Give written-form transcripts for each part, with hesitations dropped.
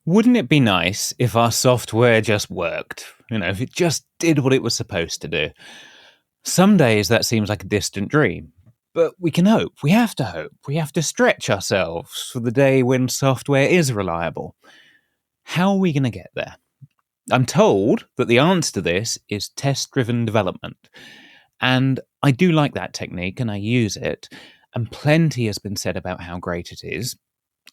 Wouldn't it be nice if our software just worked? If it just did what it was supposed to do. Some days that seems like a distant dream. But we can hope. We have to hope. We have to stretch ourselves for the day when software is reliable. How are we going to get there? I'm told that the answer to this is test-driven development. And I do like that technique and I use it. And plenty has been said about how great it is.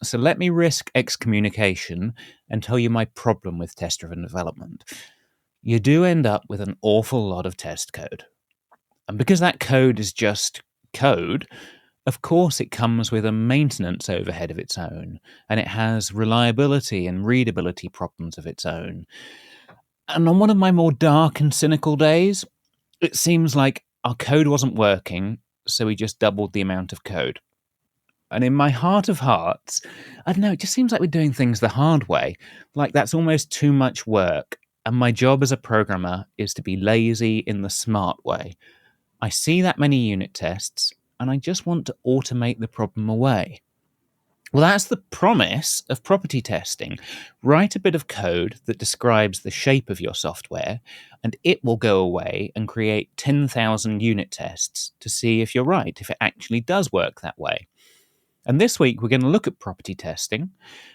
So let me risk excommunication and tell you my problem with test-driven development. You do end up with an awful lot of test code. And because that code is just code, of course it comes with a maintenance overhead of its own, and it has reliability and readability problems of its own. And on one of my more dark and cynical days, it seems like our code wasn't working, so we just doubled the amount of code. And in my heart of hearts, I don't know, it just seems like we're doing things the hard way. Like that's almost too much work. And my job as a programmer is to be lazy in the smart way. I see that many unit tests, and I just want to automate the problem away. Well, that's the promise of property testing. Write a bit of code that describes the shape of your software, and it will go away and create 10,000 unit tests to see if you're right, if it actually does work that way. And this week, we're going to look at property testing,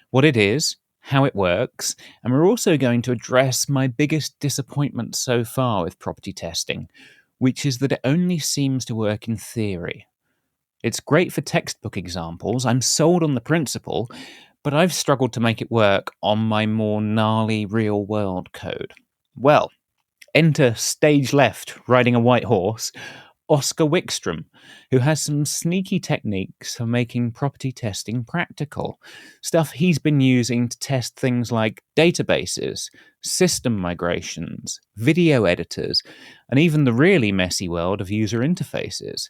what it is, how it works, and we're also going to address my biggest disappointment so far with property testing, which is that it only seems to work in theory. It's great for textbook examples. I'm sold on the principle, but I've struggled to make it work on my more gnarly real-world code. Well, enter stage left, riding a white horse, Oskar Wickstrom, who has some sneaky techniques for making property testing practical. Stuff he's been using to test things like databases, system migrations, video editors, and even the really messy world of user interfaces.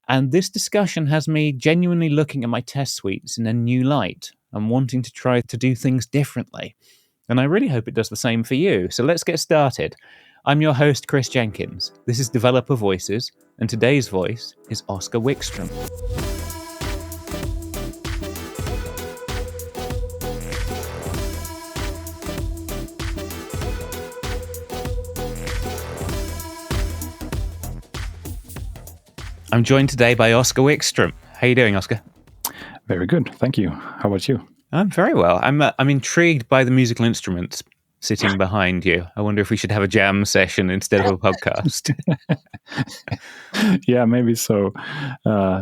And this discussion has me genuinely looking at my test suites in a new light and wanting to try to do things differently. And I really hope it does the same for you. So let's get started. I'm your host, Chris Jenkins. This is Developer Voices, and today's voice is Oskar Wickstrom. I'm joined today by Oskar Wickstrom. How are you doing, Oskar? Very good, thank you. How about you? I'm very well. I'm intrigued by the musical instruments sitting behind you. I wonder if we should have a jam session instead of a podcast. Yeah, maybe so.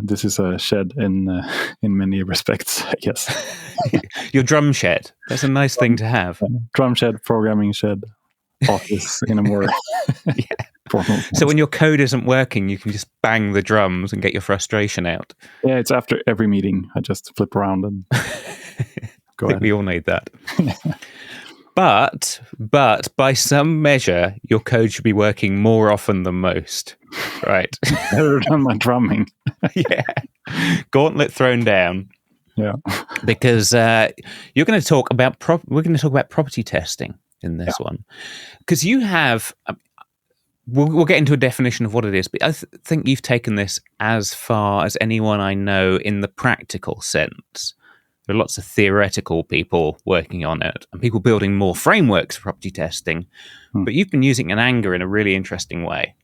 This is a shed in many respects, I guess. Your drum shed. That's a nice thing to have. Drum shed, programming shed, office in a more formal sense. So when your code isn't working, you can just bang the drums and get your frustration out. Yeah, it's after every meeting. I just flip around and go I think we all need that. But by some measure, your code should be working more often than most, right? Better than my drumming. Yeah. Gauntlet thrown down. Yeah. Because we're going to talk about property testing in this one. Because you have, we'll get into a definition of what it is, but I think you've taken this as far as anyone I know in the practical sense. There are lots of theoretical people working on it and people building more frameworks for property testing, but you've been using an Anger in a really interesting way.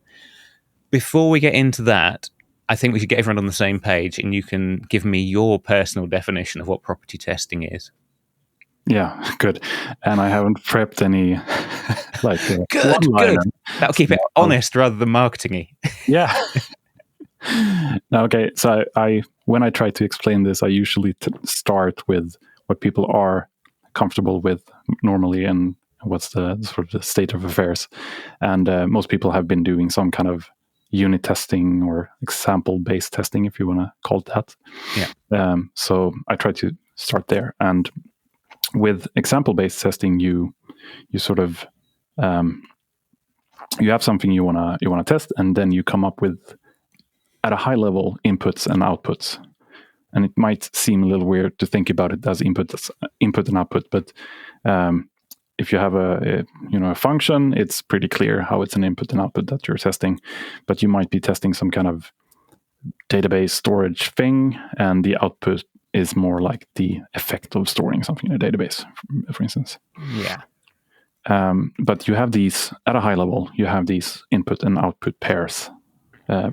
Before we get into that, I think we should get everyone on the same page and you can give me your personal definition of what property testing is. Yeah, good. And I haven't prepped any good. That'll keep it honest rather than marketing-y. Yeah. Okay, so I when I try to explain this, I usually start with what people are comfortable with normally and what's the sort of the state of affairs. And most people have been doing some kind of unit testing or example-based testing, if you want to call it that. Yeah. So I try to start there. And with example-based testing, you sort of you have something you wanna test, and then you come up with, at a high level, inputs and outputs. And it might seem a little weird to think about it as input and output, but if you have a function, it's pretty clear how it's an input and output that you're testing. But you might be testing some kind of database storage thing, and the output is more like the effect of storing something in a database, for instance. Yeah. But you have these, at a high level, you have these input and output pairs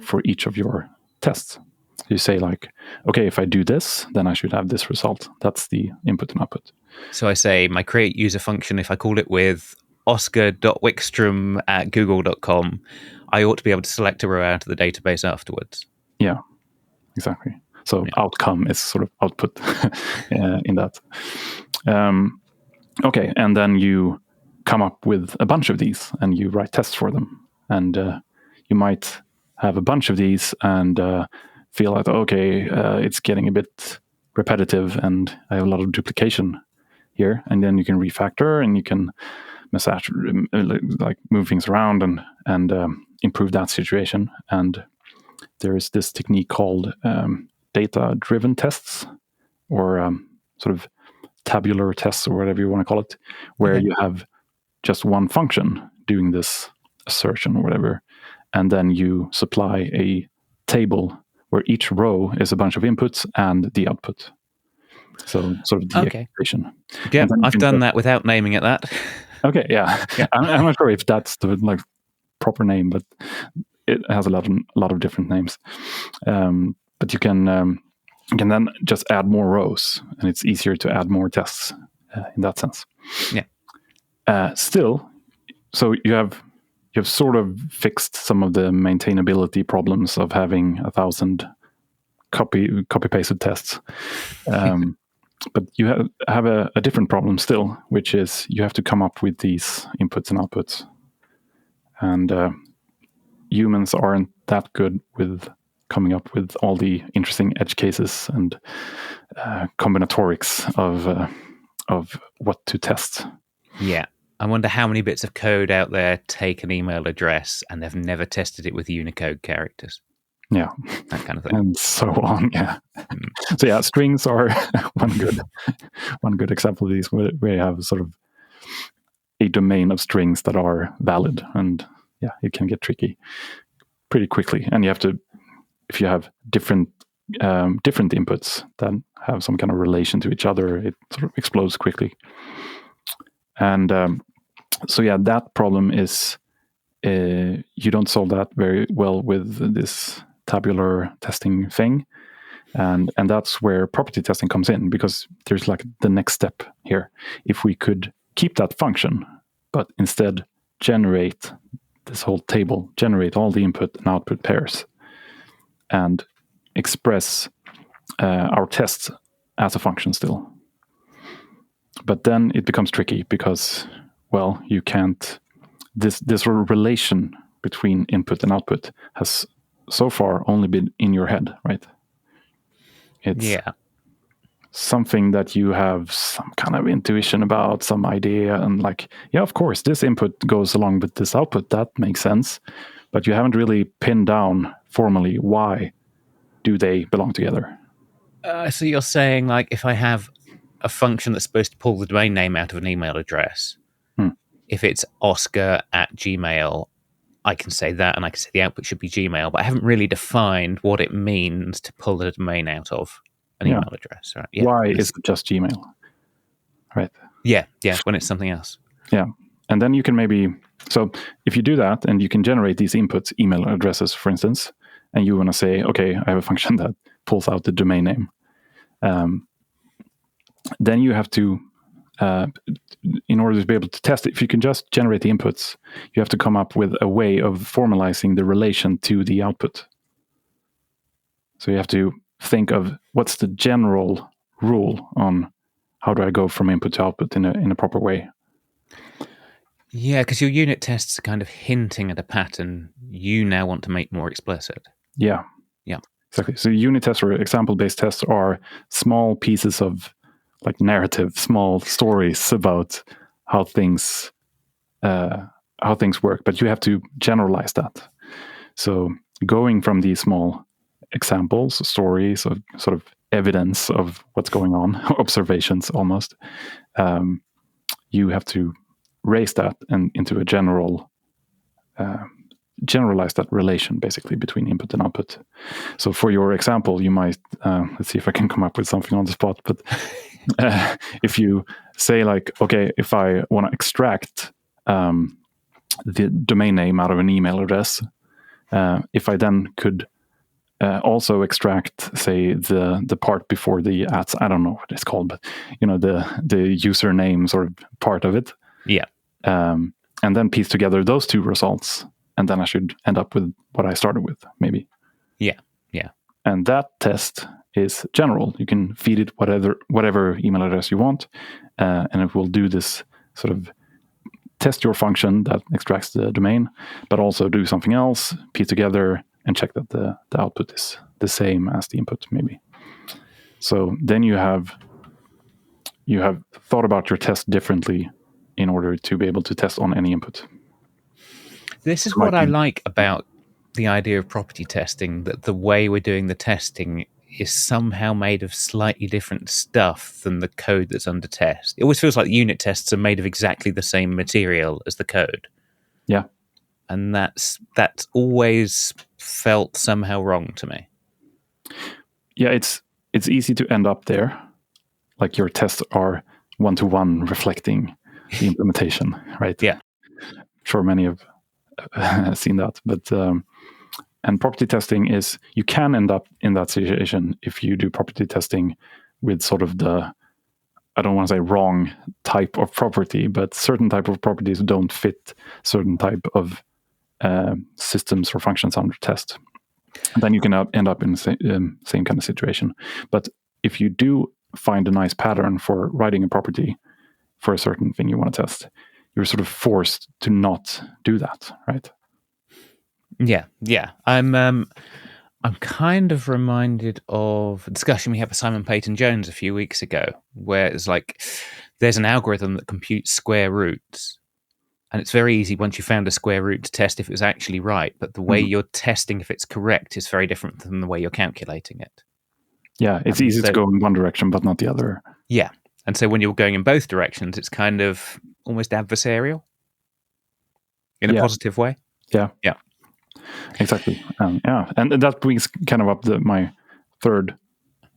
for each of your tests. You say like, okay, if I do this, then I should have this result. That's the input and output. So I say my create user function, if I call it with Oskar.Wickstrom@google.com, I ought to be able to select a row out of the database afterwards. Yeah, exactly. So outcome is sort of output in that. Okay, and then you come up with a bunch of these and you write tests for them. And you might have a bunch of these and feel like, okay, it's getting a bit repetitive and I have a lot of duplication here. And then you can refactor and you can massage, like move things around and improve that situation. And there is this technique called data-driven tests, or sort of tabular tests, or whatever you want to call it, where you have just one function doing this assertion or whatever, and then you supply a table where each row is a bunch of inputs and the output. So sort of the expectation. Yeah, I've done that without naming it that. Okay, yeah. I'm not sure if that's the like proper name, but it has a lot of different names. But you can then just add more rows, and it's easier to add more tests in that sense. Yeah. Still, so you have sort of fixed some of the maintainability problems of having 1,000 copy pasted tests. But you have a different problem still, which is you have to come up with these inputs and outputs. And humans aren't that good with coming up with all the interesting edge cases and combinatorics of what to test. Yeah. I wonder how many bits of code out there take an email address and they've never tested it with Unicode characters. Yeah. That kind of thing. And so on, yeah. So yeah, strings are one good example of these, where you have sort of a domain of strings that are valid, and yeah, it can get tricky pretty quickly. And you have to, if you have different inputs that have some kind of relation to each other, it sort of explodes quickly. And so yeah, that problem is you don't solve that very well with this tabular testing thing. And that's where property testing comes in, because there's like the next step here. If we could keep that function, but instead generate this whole table, generate all the input and output pairs, and express our tests as a function still. But then it becomes tricky because, well, you can't, this relation between input and output has so far only been in your head, right? It's something that you have some kind of intuition about, some idea, and like, yeah, of course, this input goes along with this output. That makes sense. But you haven't really pinned down formally why do they belong together. So you're saying, like, if I have a function that's supposed to pull the domain name out of an email address, if it's Oskar@Gmail, I can say that, and I can say the output should be Gmail, but I haven't really defined what it means to pull the domain out of an email address. Right? Yeah. Why is it just Gmail? Right. Yeah, when it's something else. Yeah. And then you can maybe, so if you do that and you can generate these inputs, email addresses, for instance, and you want to say, okay, I have a function that pulls out the domain name. Then you have to, in order to be able to test it, if you can just generate the inputs, you have to come up with a way of formalizing the relation to the output. So you have to think of what's the general rule on how do I go from input to output in a proper way. Yeah, because your unit tests are kind of hinting at a pattern you now want to make more explicit. Yeah. Exactly. So unit tests or example-based tests are small pieces of like narrative, small stories about how things work, but you have to generalize that. So going from these small examples, stories, of sort of evidence of what's going on, observations almost, you have to raise that into a general generalize that relation basically between input and output. So for your example, you might, let's see if I can come up with something on the spot, but if you say like, okay, if I want to extract the domain name out of an email address, if I then could also extract, say, the part before the ats, I don't know what it's called, but the username sort of part of it. Yeah. And then piece together those two results, and then I should end up with what I started with, maybe. Yeah. And that test is general. You can feed it whatever email address you want, and it will do this sort of test your function that extracts the domain, but also do something else, piece together, and check that the output is the same as the input, maybe. So then you have thought about your test differently in order to be able to test on any input. This is what I like about the idea of property testing, that the way we're doing the testing is somehow made of slightly different stuff than the code that's under test. It always feels like unit tests are made of exactly the same material as the code. Yeah. And that's always felt somehow wrong to me. Yeah, it's easy to end up there. Like your tests are one-to-one reflecting the implementation, right? Yeah. I'm sure many have seen that. But and property testing is, you can end up in that situation if you do property testing with sort of the, I don't want to say wrong type of property, but certain type of properties don't fit certain type of systems or functions under test. And then you can end up in the same kind of situation. But if you do find a nice pattern for writing a property for a certain thing you want to test, you're sort of forced to not do that, right? Yeah. I'm kind of reminded of a discussion we had with Simon Peyton-Jones a few weeks ago, where it's like there's an algorithm that computes square roots, and it's very easy once you found a square root to test if it was actually right, but the way you're testing if it's correct is very different than the way you're calculating it. Yeah, it's easy to go in one direction, but not the other. Yeah, and so when you're going in both directions, it's kind of almost adversarial in a positive way. Yeah. Exactly. And that brings kind of up my third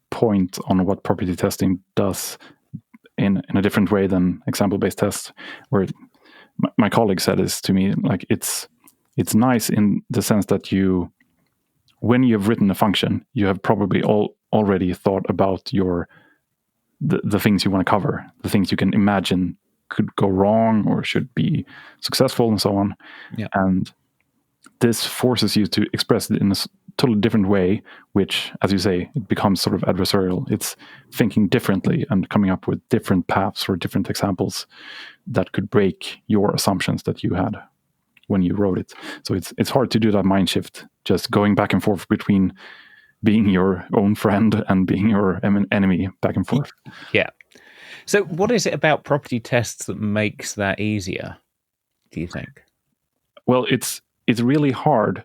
point on what property testing does in a different way than example-based tests, where my colleague said this to me, like it's nice in the sense that when you've written a function, you have probably already thought about the things you want to cover, the things you can imagine could go wrong or should be successful and so on. Yeah. And this forces you to express it in a totally different way, which, as you say, it becomes sort of adversarial. It's thinking differently and coming up with different paths or different examples that could break your assumptions that you had when you wrote it. So it's hard to do that mind shift, just going back and forth between being your own friend and being your enemy, back and forth. Yeah. So what is it about property tests that makes that easier, do you think? Well, it's really hard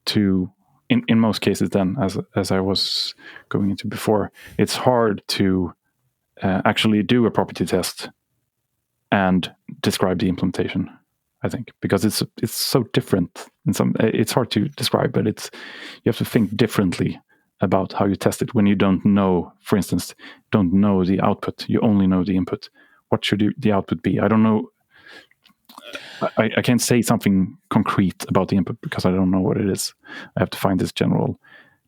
to, in most cases then, as I was going into before, it's hard to actually do a property test and describe the implementation, I think, because it's so different. It's hard to describe, but you have to think differently about how you test it when you don't know, for instance, don't know the output. You only know the input. What should the output be? I don't know. I can't say something concrete about the input because I don't know what it is. I have to find this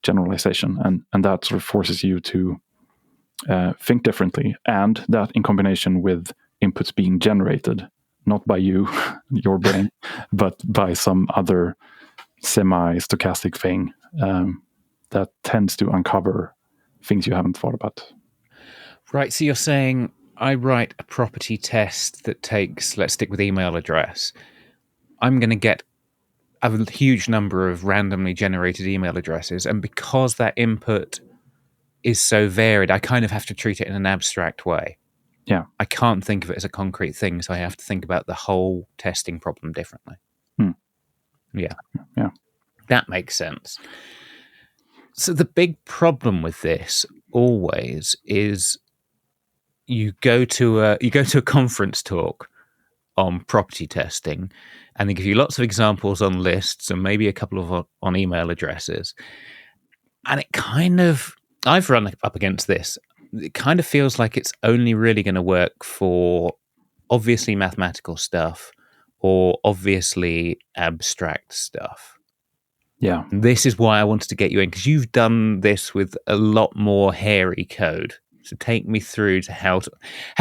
generalization, and that sort of forces you to think differently, and that in combination with inputs being generated, not by you, your brain, but by some other semi-stochastic thing that tends to uncover things you haven't thought about. Right, so you're saying I write a property test that takes, let's stick with email address. I'm going to get a huge number of randomly generated email addresses. And because that input is so varied, I kind of have to treat it in an abstract way. Yeah. I can't think of it as a concrete thing. So I have to think about the whole testing problem differently. Yeah. That makes sense. So the big problem with this always is you go to a conference talk on property testing, and they give you lots of examples on lists and maybe a couple of on email addresses. And it kind of, I've run up against this. It kind of feels like it's only really going to work for obviously mathematical stuff or obviously abstract stuff. Yeah. This is why I wanted to get you in, because you've done this with a lot more hairy code. So take me through to how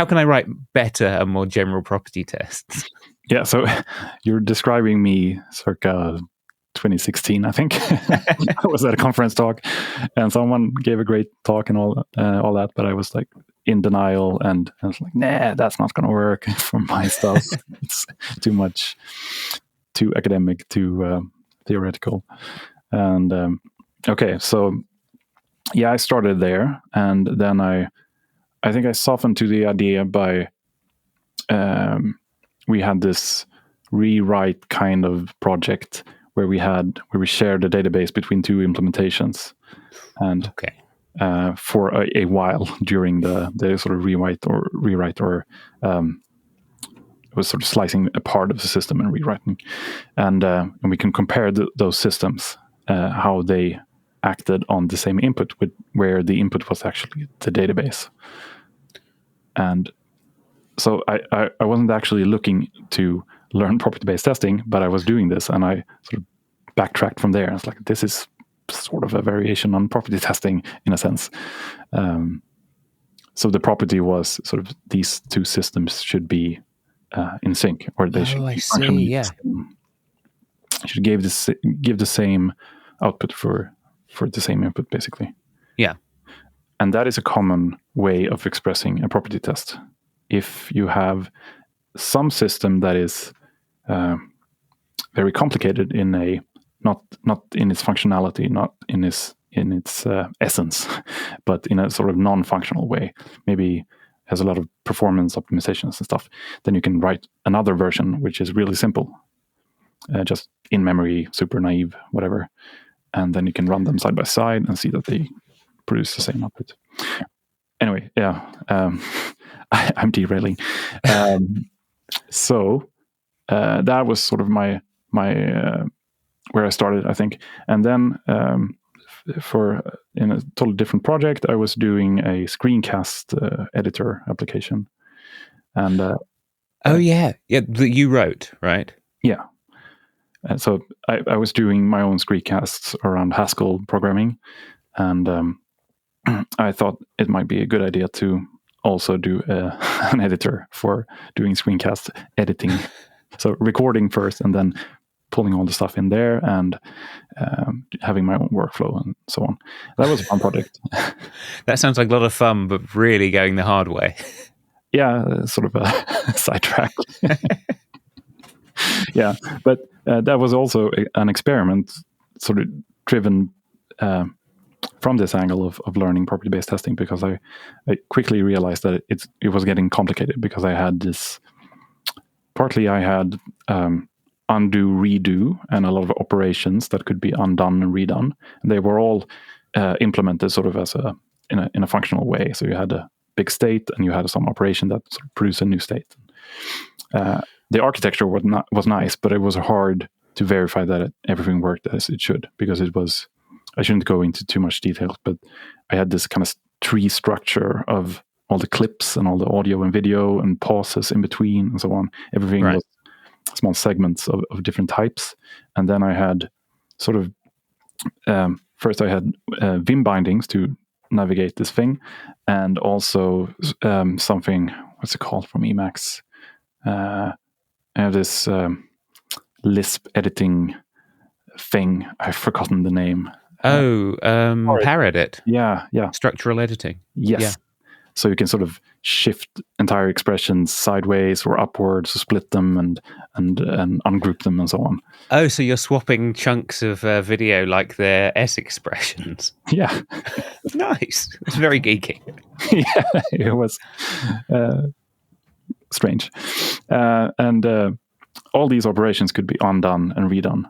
can I write better and more general property tests? Yeah, so you're describing me circa 2016, I think. I was at a conference talk, and someone gave a great talk and all that, but I was like in denial, and I was like, nah, that's not going to work for my stuff. It's too much, too academic, too theoretical. And okay, so yeah, I started there, and then I think I softened to the idea by we had this rewrite kind of project where we shared a database between two implementations, and for a while during the sort of rewrite or it was sort of slicing a part of the system and rewriting, and we can compare those systems, how they acted on the same input, where the input was actually the database. And so I wasn't actually looking to learn property-based testing, but I was doing this, and I sort of backtracked from there. It's like, this is sort of a variation on property testing in a sense. So the property was sort of these two systems should be in sync, or they should be functionally. Yeah. Should give the same output for the same input, basically. Yeah. And that is a common way of expressing a property test. If you have some system that is very complicated in not in its functionality, not in its essence, but in a sort of non-functional way, maybe has a lot of performance optimizations and stuff, then you can write another version which is really simple, just in memory, super naive, whatever, and then you can run them side by side and see that they produce the same output. Anyway, yeah, I'm derailing. So that was sort of my where I started, I think. And then in a totally different project, I was doing a Screencast editor application. And that you wrote, right? Yeah. And so I was doing my own screencasts around Haskell programming, and I thought it might be a good idea to also do an editor for doing screencast editing. So recording first and then pulling all the stuff in there and having my own workflow and so on. That was a fun project. That sounds like a lot of fun, but really going the hard way. Yeah, sort of a sidetrack. Yeah, but that was also an experiment sort of driven from this angle of learning property-based testing, because I quickly realized that it was getting complicated, because I had this, partly I had undo, redo, and a lot of operations that could be undone and redone. And they were all implemented sort of as in a functional way. So you had a big state and you had some operation that sort of produced a new state. The architecture was nice, but it was hard to verify that everything worked as it should, because it was, I shouldn't go into too much detail, but I had this kind of tree structure of all the clips and all the audio and video and pauses in between and so on. Everything was small segments of different types. And then I had sort of, first I had Vim bindings to navigate this thing, and also something, what's it called from Emacs? I have this Lisp editing thing. I've forgotten the name. Paredit. Yeah. Structural editing. Yes. Yeah. So you can sort of shift entire expressions sideways or upwards, split them and ungroup them and so on. Oh, so you're swapping chunks of video like their S expressions. Yeah. Nice. It's very geeky. Yeah, it was strange. And all these operations could be undone and redone.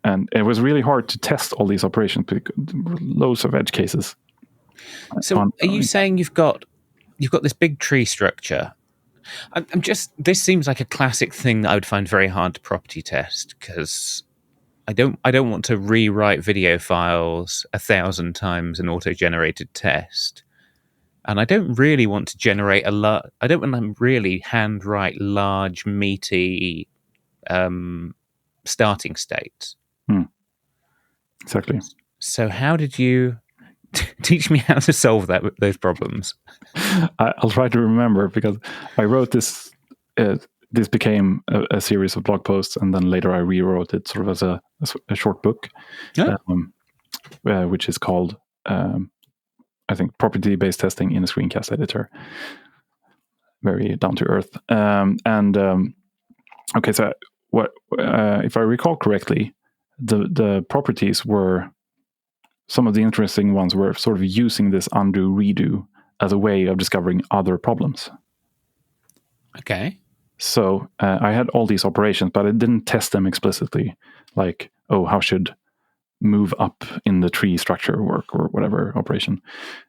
And it was really hard to test all these operations because there were loads of edge cases. So are you saying you've got this big tree structure, This seems like a classic thing that I would find very hard to property test, because I don't want to rewrite video files 1,000 times an auto-generated test. And I don't really want to generate I don't want to really handwrite large, meaty starting states. Exactly. So how did you teach me how to solve those problems? I'll try to remember, because I wrote this. This became a series of blog posts, and then later I rewrote it sort of as a short book, which is called, I think, Property-Based Testing in a Screencast Editor. Very down to earth. Okay, so what if I recall correctly, the properties were, some of the interesting ones were sort of using this undo redo as a way of discovering other problems. Okay. So I had all these operations, but I didn't test them explicitly. Like, how should move up in the tree structure work, or whatever operation.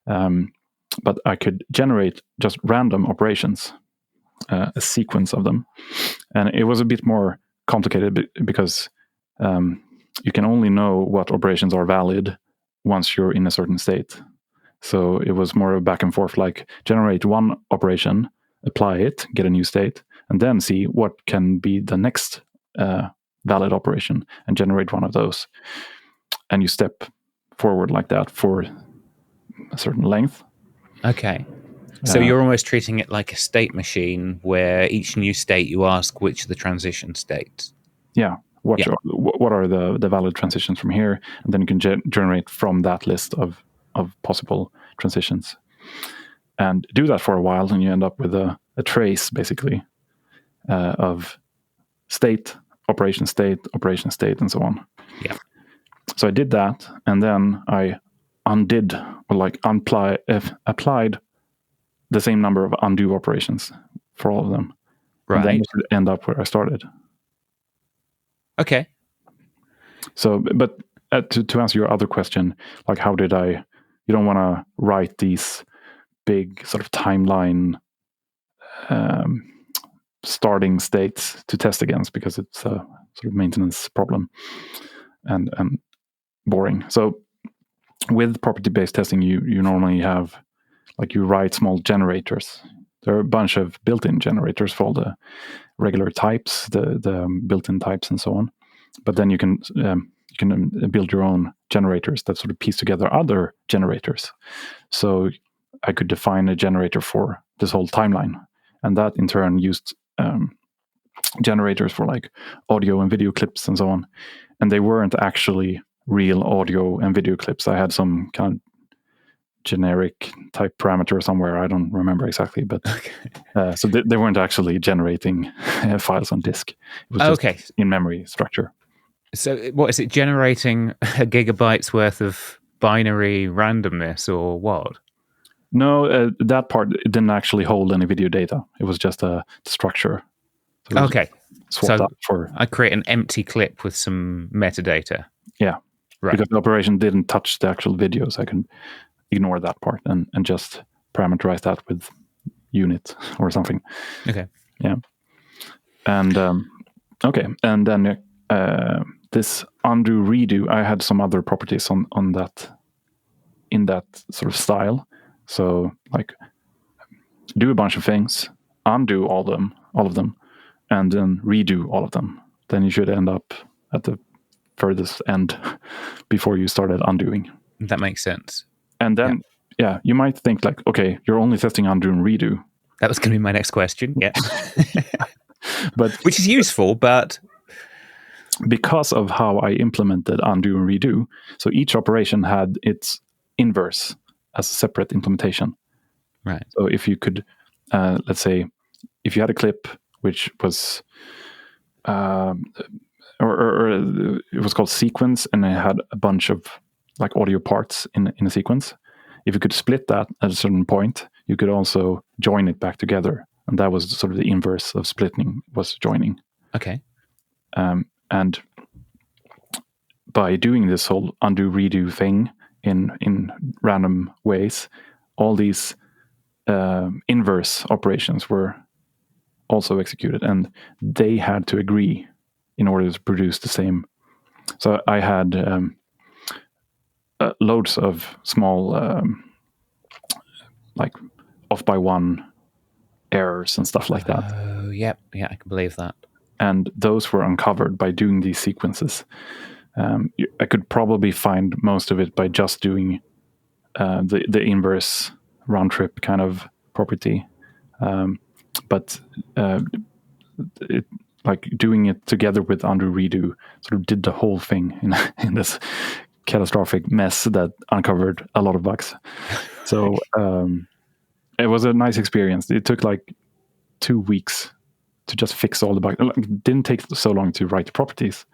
But I could generate just random operations, a sequence of them. And it was a bit more complicated because you can only know what operations are valid once you're in a certain state. So it was more of a back and forth, like generate one operation, apply it, get a new state, and then see what can be the next valid operation and generate one of those. And you step forward like that for a certain length. Okay. So you're almost treating it like a state machine, where each new state you ask which are the transition states. Yeah. What are the valid transitions from here? And then you can generate from that list of possible transitions. And do that for a while, and you end up with a trace, basically, of state, operation state, and so on. Yeah. So I did that, and then I applied the same number of undo operations for all of them. Right. And then you should end up where I started. Okay. So, but to answer your other question, like how did you don't want to write these big sort of timeline starting states to test against, because it's a sort of maintenance problem and boring. So with property-based testing, you normally have, like, you write small generators. There are a bunch of built-in generators for all the regular types, the built-in types, and so on. But then you can build your own generators that sort of piece together other generators. So I could define a generator for this whole timeline, and that in turn used generators for like audio and video clips and so on. And they weren't actually real audio and video clips. I had some kind of generic type parameter somewhere. I don't remember exactly, but so they weren't actually generating files on disk. It was just in-memory structure. So what is it, generating a gigabyte's worth of binary randomness, or what? No, that part didn't actually hold any video data. It was just a structure. So so I create an empty clip with some metadata. Yeah, right. Because the operation didn't touch the actual videos, I can ignore that part and just parameterize that with unit or something. Okay. Yeah. And and then this undo redo, I had some other properties on that, in that sort of style. So like do a bunch of things, undo all of them, and then redo all of them. Then you should end up at the furthest end before you started undoing. That makes sense. And then, you might think like, okay, you're only testing undo and redo. That was going to be my next question. Yeah. But which is useful, but because of how I implemented undo and redo, so each operation had its inverse as a separate implementation. Right. So if you could, let's say, if you had a clip which was, or it was called sequence, and it had a bunch of like audio parts in a sequence. If you could split that at a certain point, you could also join it back together, and that was sort of the inverse of splitting, was joining. Okay. And by doing this whole undo redo thing in random ways, all these inverse operations were also executed, and they had to agree in order to produce the same. So I had loads of small like off by one errors and stuff like that. Oh, yeah, I can believe that. And those were uncovered by doing these sequences. I could probably find most of it by just doing the inverse round trip kind of property, but it, like doing it together with undo redo sort of did the whole thing in this catastrophic mess that uncovered a lot of bugs. So it was a nice experience. It took like 2 weeks to just fix all the bugs. It didn't take so long to write the properties,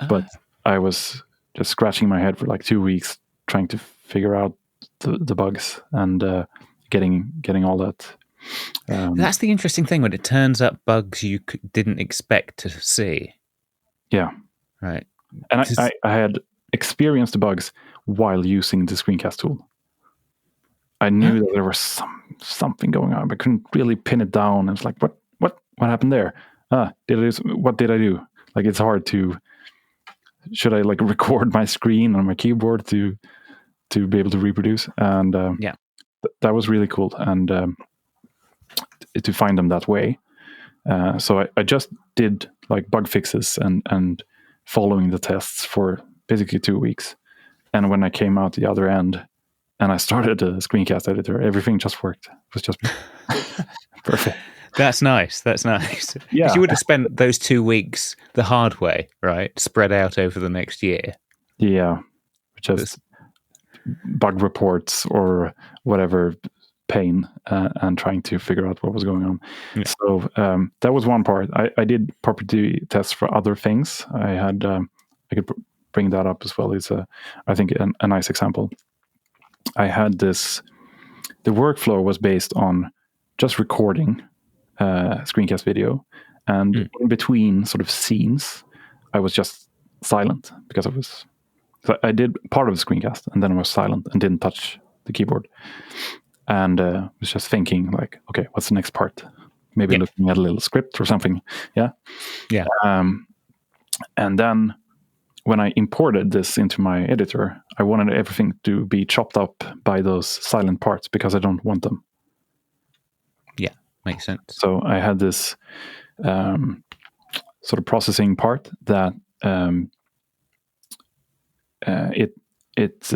but I was just scratching my head for like 2 weeks trying to figure out the bugs and getting all that. That's the interesting thing, when it turns up bugs you didn't expect to see. Yeah. Right. And I had experienced the bugs while using the Screencast tool. I knew that there was something going on, but couldn't really pin it down. It's like, what happened there? What did I do? Like, it's hard to. Should I like record my screen on my keyboard to be able to reproduce? And that was really cool, and to find them that way. So I just did like bug fixes and following the tests for basically 2 weeks. And when I came out the other end and I started a Screencast editor, everything just worked. It was just perfect. That's nice. Yeah. You would have spent those 2 weeks the hard way, right? Spread out over the next year. Yeah. Just bug reports or whatever pain and trying to figure out what was going on. Yeah. So that was one part. I did property tests for other things. I had I could bring that up as well. It's I think a nice example. I had this. The workflow was based on just recording screencast video, and in between sort of scenes, I was just silent because I did part of the screencast and then I was silent and didn't touch the keyboard. And was just thinking like, okay, what's the next part? Maybe looking at a little script or something. Yeah. And then when I imported this into my editor, I wanted everything to be chopped up by those silent parts because I don't want them. Yeah, makes sense. So I had this sort of processing part that it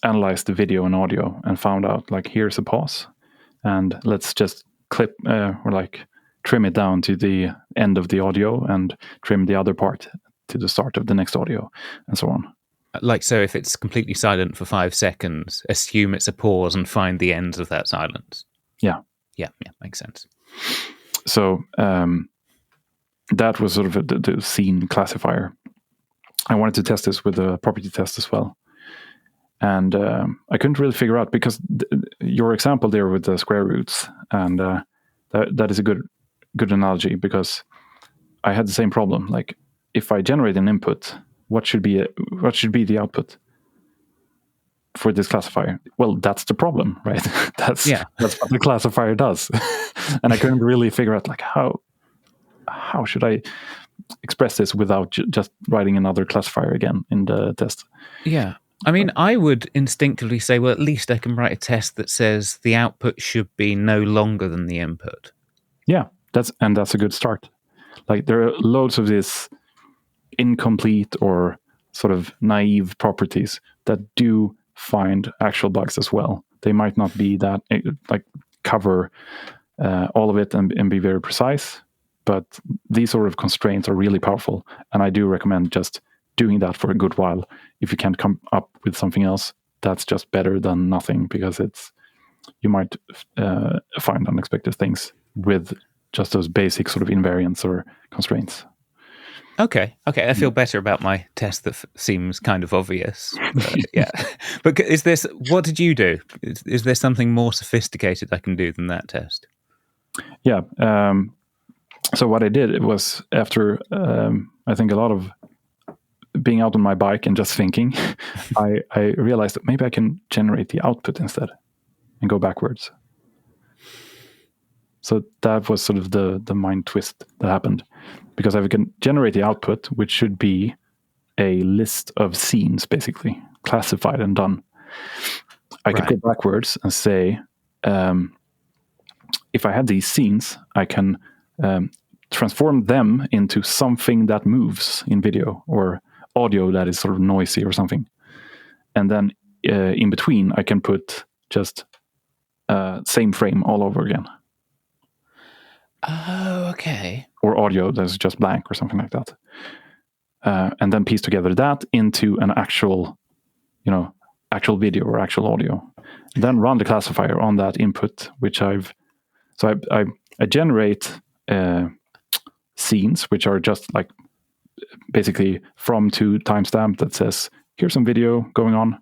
analyzed the video and audio and found out like, here's a pause, and let's just clip or like trim it down to the end of the audio and trim the other part to the start of the next audio, and so on. Like, so if it's completely silent for 5 seconds, assume it's a pause and find the ends of that silence. Yeah, makes sense. So that was sort of the scene classifier. I wanted to test this with a property test as well. And I couldn't really figure out, because your example there with the square roots, and that is a good analogy, because I had the same problem. Like, if I generate an input, what should be the output for this classifier? Well, that's the problem, right? That's what the classifier does. And I couldn't really figure out like how should I express this without just writing another classifier again in the test. Yeah. I mean, I would instinctively say, well, at least I can write a test that says the output should be no longer than the input. Yeah, that's a good start. Like, there are loads of these incomplete or sort of naive properties that do find actual bugs as well. They might not be that like cover all of it and be very precise, but these sort of constraints are really powerful, and I do recommend just doing that for a good while. If you can't come up with something else, that's just better than nothing, because you might find unexpected things with just those basic sort of invariants or constraints. Okay, I feel better about my test that seems kind of obvious. Yeah, but what did you do? Is there something more sophisticated I can do than that test? Yeah. So what I did, was after I think a lot of being out on my bike and just thinking, I realized that maybe I can generate the output instead and go backwards. So that was sort of the mind twist that happened, because I can generate the output, which should be a list of scenes, basically classified and done. I could go backwards and say, if I have these scenes, I can transform them into something that moves in video, or audio that is sort of noisy or something. And then in between, I can put just same frame all over again. Oh, okay. Or audio that's just blank or something like that. And then piece together that into an actual video or actual audio. Then run the classifier on that input, which I generate scenes, which are just like basically from to timestamp that says, here's some video going on.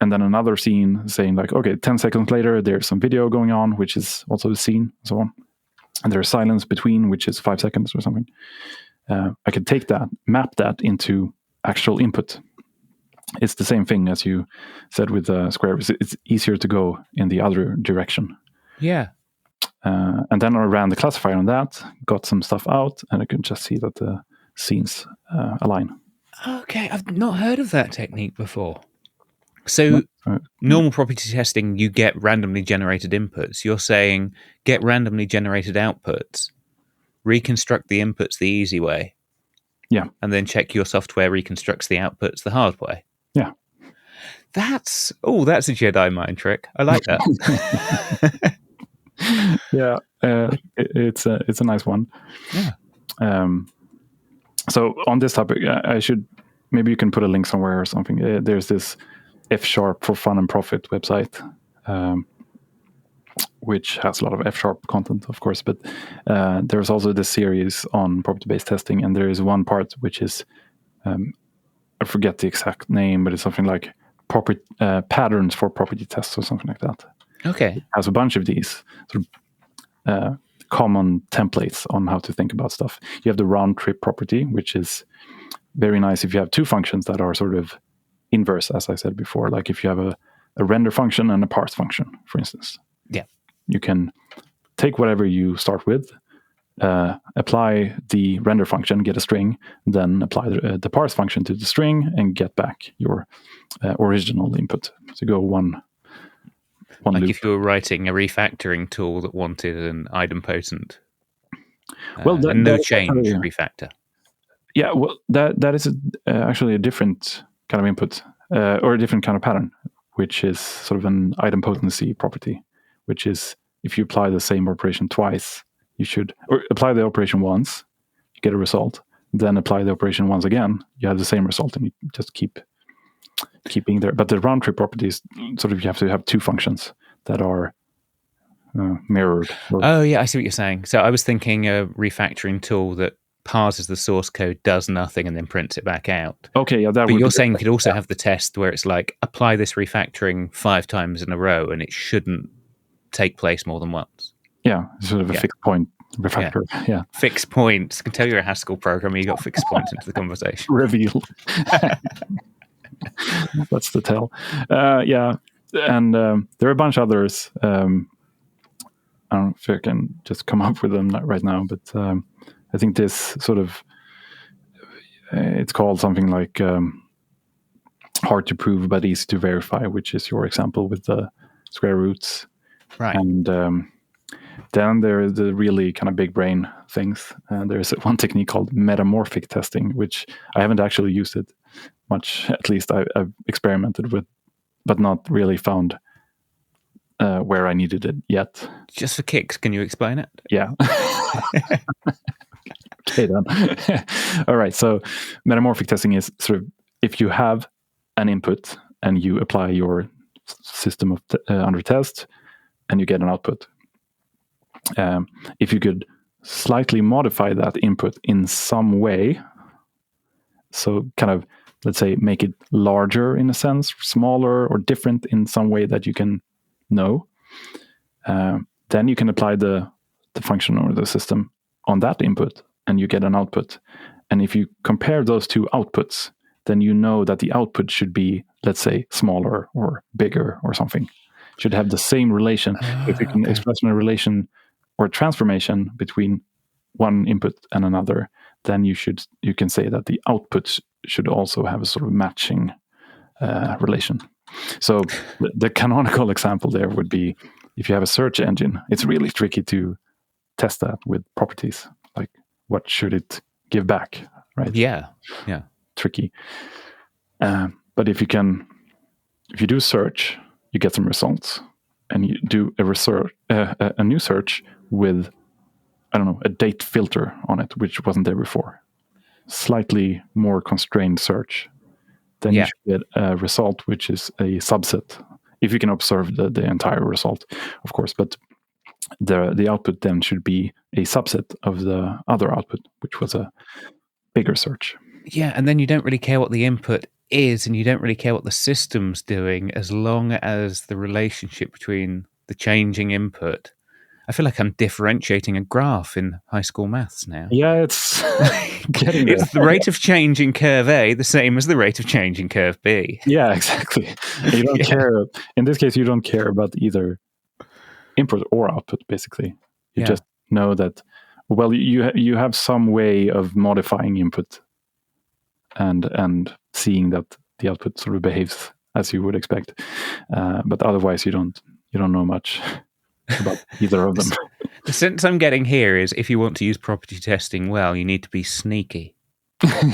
And then another scene saying like, okay, 10 seconds later, there's some video going on, which is also a scene, and so on. And there's silence between, which is 5 seconds or something. I could take that, map that into actual input. It's the same thing as you said with Square. It's easier to go in the other direction. Yeah. And then I ran the classifier on that, got some stuff out, and I could just see that the scenes align. Okay, I've not heard of that technique before. So normal property testing, you get randomly generated inputs. You're saying get randomly generated outputs, reconstruct the inputs the easy way. Yeah. And then check your software reconstructs the outputs the hard way. Yeah. That's a Jedi mind trick. I like that. Yeah, it's a nice one. Yeah. So on this topic, maybe you can put a link somewhere or something. There's this F# for Fun and Profit website, which has a lot of F# content, of course. But there's also this series on property-based testing, and there is one part which is, I forget the exact name, but it's something like patterns for property tests or something like that. Okay. It has a bunch of these sort of common templates on how to think about stuff. You have the round trip property, which is very nice if you have two functions that are sort of inverse, as I said before. Like if you have a render function and a parse function, for instance. Yeah. You can take whatever you start with, apply the render function, get a string, then apply the parse function to the string and get back your original input. So go one like loop. If you were writing a refactoring tool that wanted an idempotent, and no change refactor. Yeah, well, that is actually a different kind of input or a different kind of pattern, which is sort of an idempotency property, which is if you apply the same operation twice, you should or apply the operation once, you get a result, then apply the operation once again, you have the same result, and you just keep being there. But the round trip property is sort of you have to have two functions that are mirrored. Oh, yeah, I see what you're saying. So I was thinking a refactoring tool that parses the source code, does nothing, and then prints it back out. Okay, yeah, but you're saying you could also have the test where it's like, apply this refactoring 5 times in a row, and it shouldn't take place more than once. Yeah, sort of a fixed point refactor. Yeah. Fixed points. I can tell you're a Haskell programmer, you got fixed points into the conversation. Reveal. That's the tell. Yeah, and there are a bunch of others. I don't know if I can just come up with them right now, but I think this sort of, it's called something like hard to prove but easy to verify, which is your example with the square roots. Right. And then there is the really kind of big brain things. There's one technique called metamorphic testing, which I haven't actually used it much. At least I've experimented with, but not really found where I needed it yet. Just for kicks, can you explain it? Yeah. Okay, then. All right. So metamorphic testing is sort of if you have an input and you apply your system of under test and you get an output. If you could slightly modify that input in some way, so kind of, let's say, make it larger in a sense, smaller or different in some way that you can know, then you can apply the function or the system on that input and you get an output. And if you compare those two outputs, then you know that the output should be, let's say, smaller or bigger or something. Should have the same relation. If you can express a relation or transformation between one input and another, then you can say that the output should also have a sort of matching relation. So the canonical example there would be if you have a search engine, it's really tricky to test that with properties. Like, what should it give back, right? Yeah. Tricky. But if you do search, you get some results, and you do a new search with, I don't know, a date filter on it, which wasn't there before. Slightly more constrained search. Then you should get a result which is a subset. If you can observe the entire result, of course, but the output then should be a subset of the other output, which was a bigger search. Yeah, and then you don't really care what the input is, and you don't really care what the system's doing, as long as the relationship between the changing input. I feel like I'm differentiating a graph in high school maths now. Yeah, it's getting there. It's the rate of change in curve A, the same as the rate of change in curve B. Yeah, exactly. You don't care. In this case, you don't care about either input or output, basically. You just know that, well, you have some way of modifying input and seeing that the output sort of behaves as you would expect. But otherwise, you don't know much about either of them. The sense I'm getting here is, if you want to use property testing well, you need to be sneaky.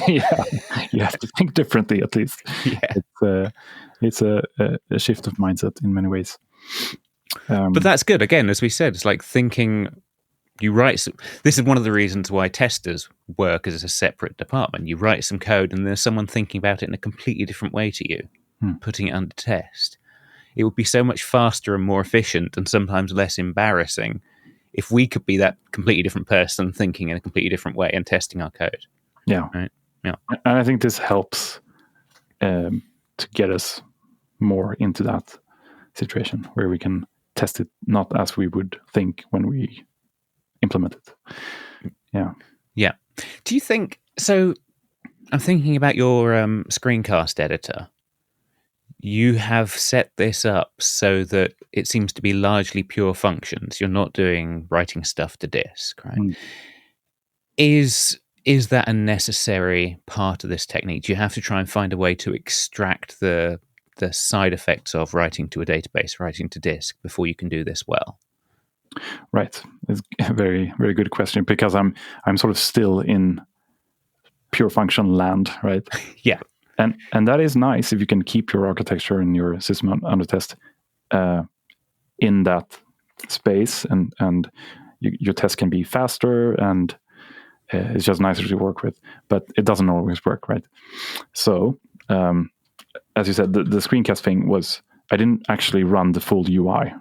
Yeah, you have to think differently, at least. Yeah. It's a shift of mindset in many ways. But that's good. Again, as we said, it's like thinking. You write. This is one of the reasons why testers work as a separate department. You write some code, and there's someone thinking about it in a completely different way to you, putting it under test. It would be so much faster and more efficient, and sometimes less embarrassing, if we could be that completely different person thinking in a completely different way and testing our code. Yeah. Right. Yeah. And I think this helps to get us more into that situation where we can test it not as we would think when we implement it. Yeah. Yeah. Do you think so? I'm thinking about your Screencast editor. You have set this up so that it seems to be largely pure functions. You're not doing writing stuff to disk, right? Is that a necessary part of this technique? Do you have to try and find a way to extract the side effects of writing to a database, writing to disk, before you can do this well? Right. It's a very, very good question, because I'm sort of still in pure function land, right? Yeah. And that is nice if you can keep your architecture and your system under test in that space, and your test can be faster, and it's just nicer to work with. But it doesn't always work, right? So, as you said, the screencast thing was, I didn't actually run the full UI.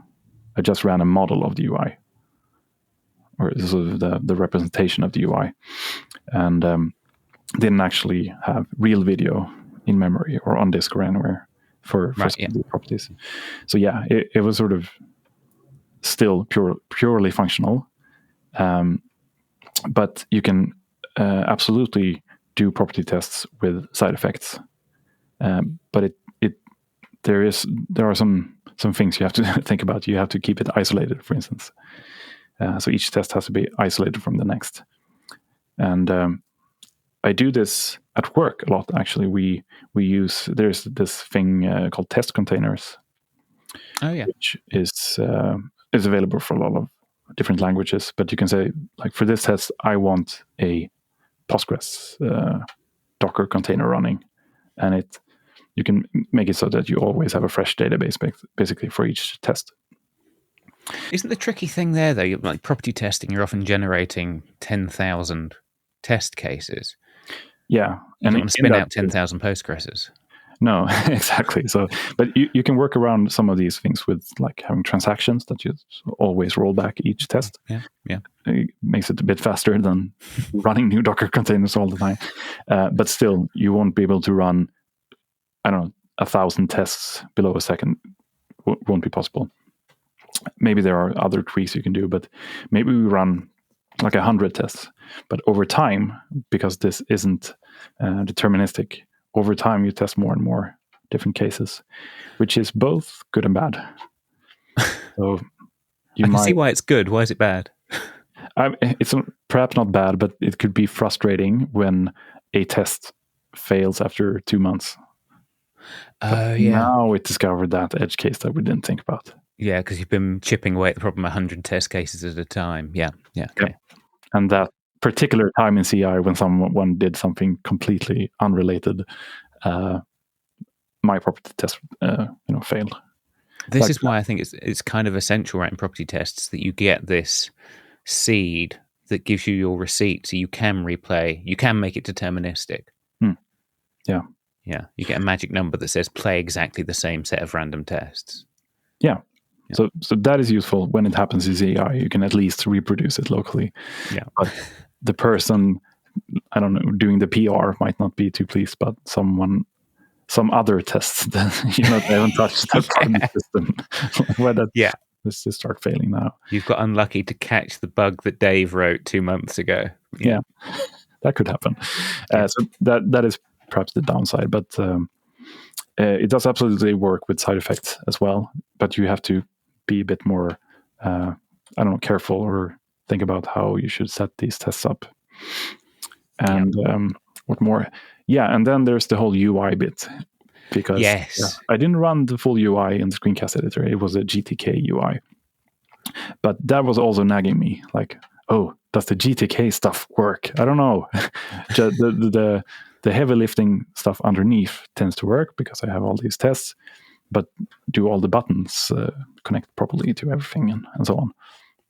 I just ran a model of the UI, or sort of the representation of the UI, and didn't actually have real video in memory or on disk or anywhere for the properties. So yeah, it was sort of still purely functional, but you can absolutely do property tests with side effects. But there are some things you have to think about. You have to keep it isolated, for instance. So each test has to be isolated from the next. And I do this at work a lot. Actually, there's this thing called test containers. Oh yeah, which is available for a lot of different languages. But you can say, like, for this test, I want a Postgres Docker container running, and you can make it so that you always have a fresh database, basically, for each test. Isn't the tricky thing there, though, like property testing, you're often generating 10,000 test cases. Yeah. You don't want to spin out 10,000 Postgreses. No, exactly. So, but you can work around some of these things with, like, having transactions that you always roll back each test. Yeah. It makes it a bit faster than running new Docker containers all the time. But still, you won't be able to run, 1,000 tests below a second. Won't be possible. Maybe there are other tweaks you can do, but maybe we run like 100 tests. But over time, because this isn't deterministic, over time you test more and more different cases, which is both good and bad. So I can see why it's good. Why is it bad? It's perhaps not bad, but it could be frustrating when a test fails after 2 months. Oh, yeah. Now it discovered that edge case that we didn't think about. Yeah, because you've been chipping away at the problem 100 test cases at a time. Yeah, okay. Yep. And that particular time in CI when someone did something completely unrelated, my property test failed. This is why I think it's kind of essential, right, in property tests, that you get this seed that gives you your receipt, so you can replay, you can make it deterministic. Yeah. Yeah, you get a magic number that says play exactly the same set of random tests. Yeah. So that is useful when it happens in CI. You can at least reproduce it locally. Yeah. But the person, I don't know, doing the PR might not be too pleased, but some other tests that they haven't touched that part of the system. Let's just start failing now. You've got unlucky to catch the bug that Dave wrote 2 months ago. Yeah, that could happen. So that is perhaps the downside, but it does absolutely work with side effects as well. But you have to be a bit more, careful or think about how you should set these tests up. And what more? Yeah, and then there's the whole UI bit. Because I didn't run the full UI in the Screencast editor. It was a GTK UI. But that was also nagging me. Like, does the GTK stuff work? I don't know. The heavy lifting stuff underneath tends to work because I have all these tests. But do all the buttons connect properly to everything and so on?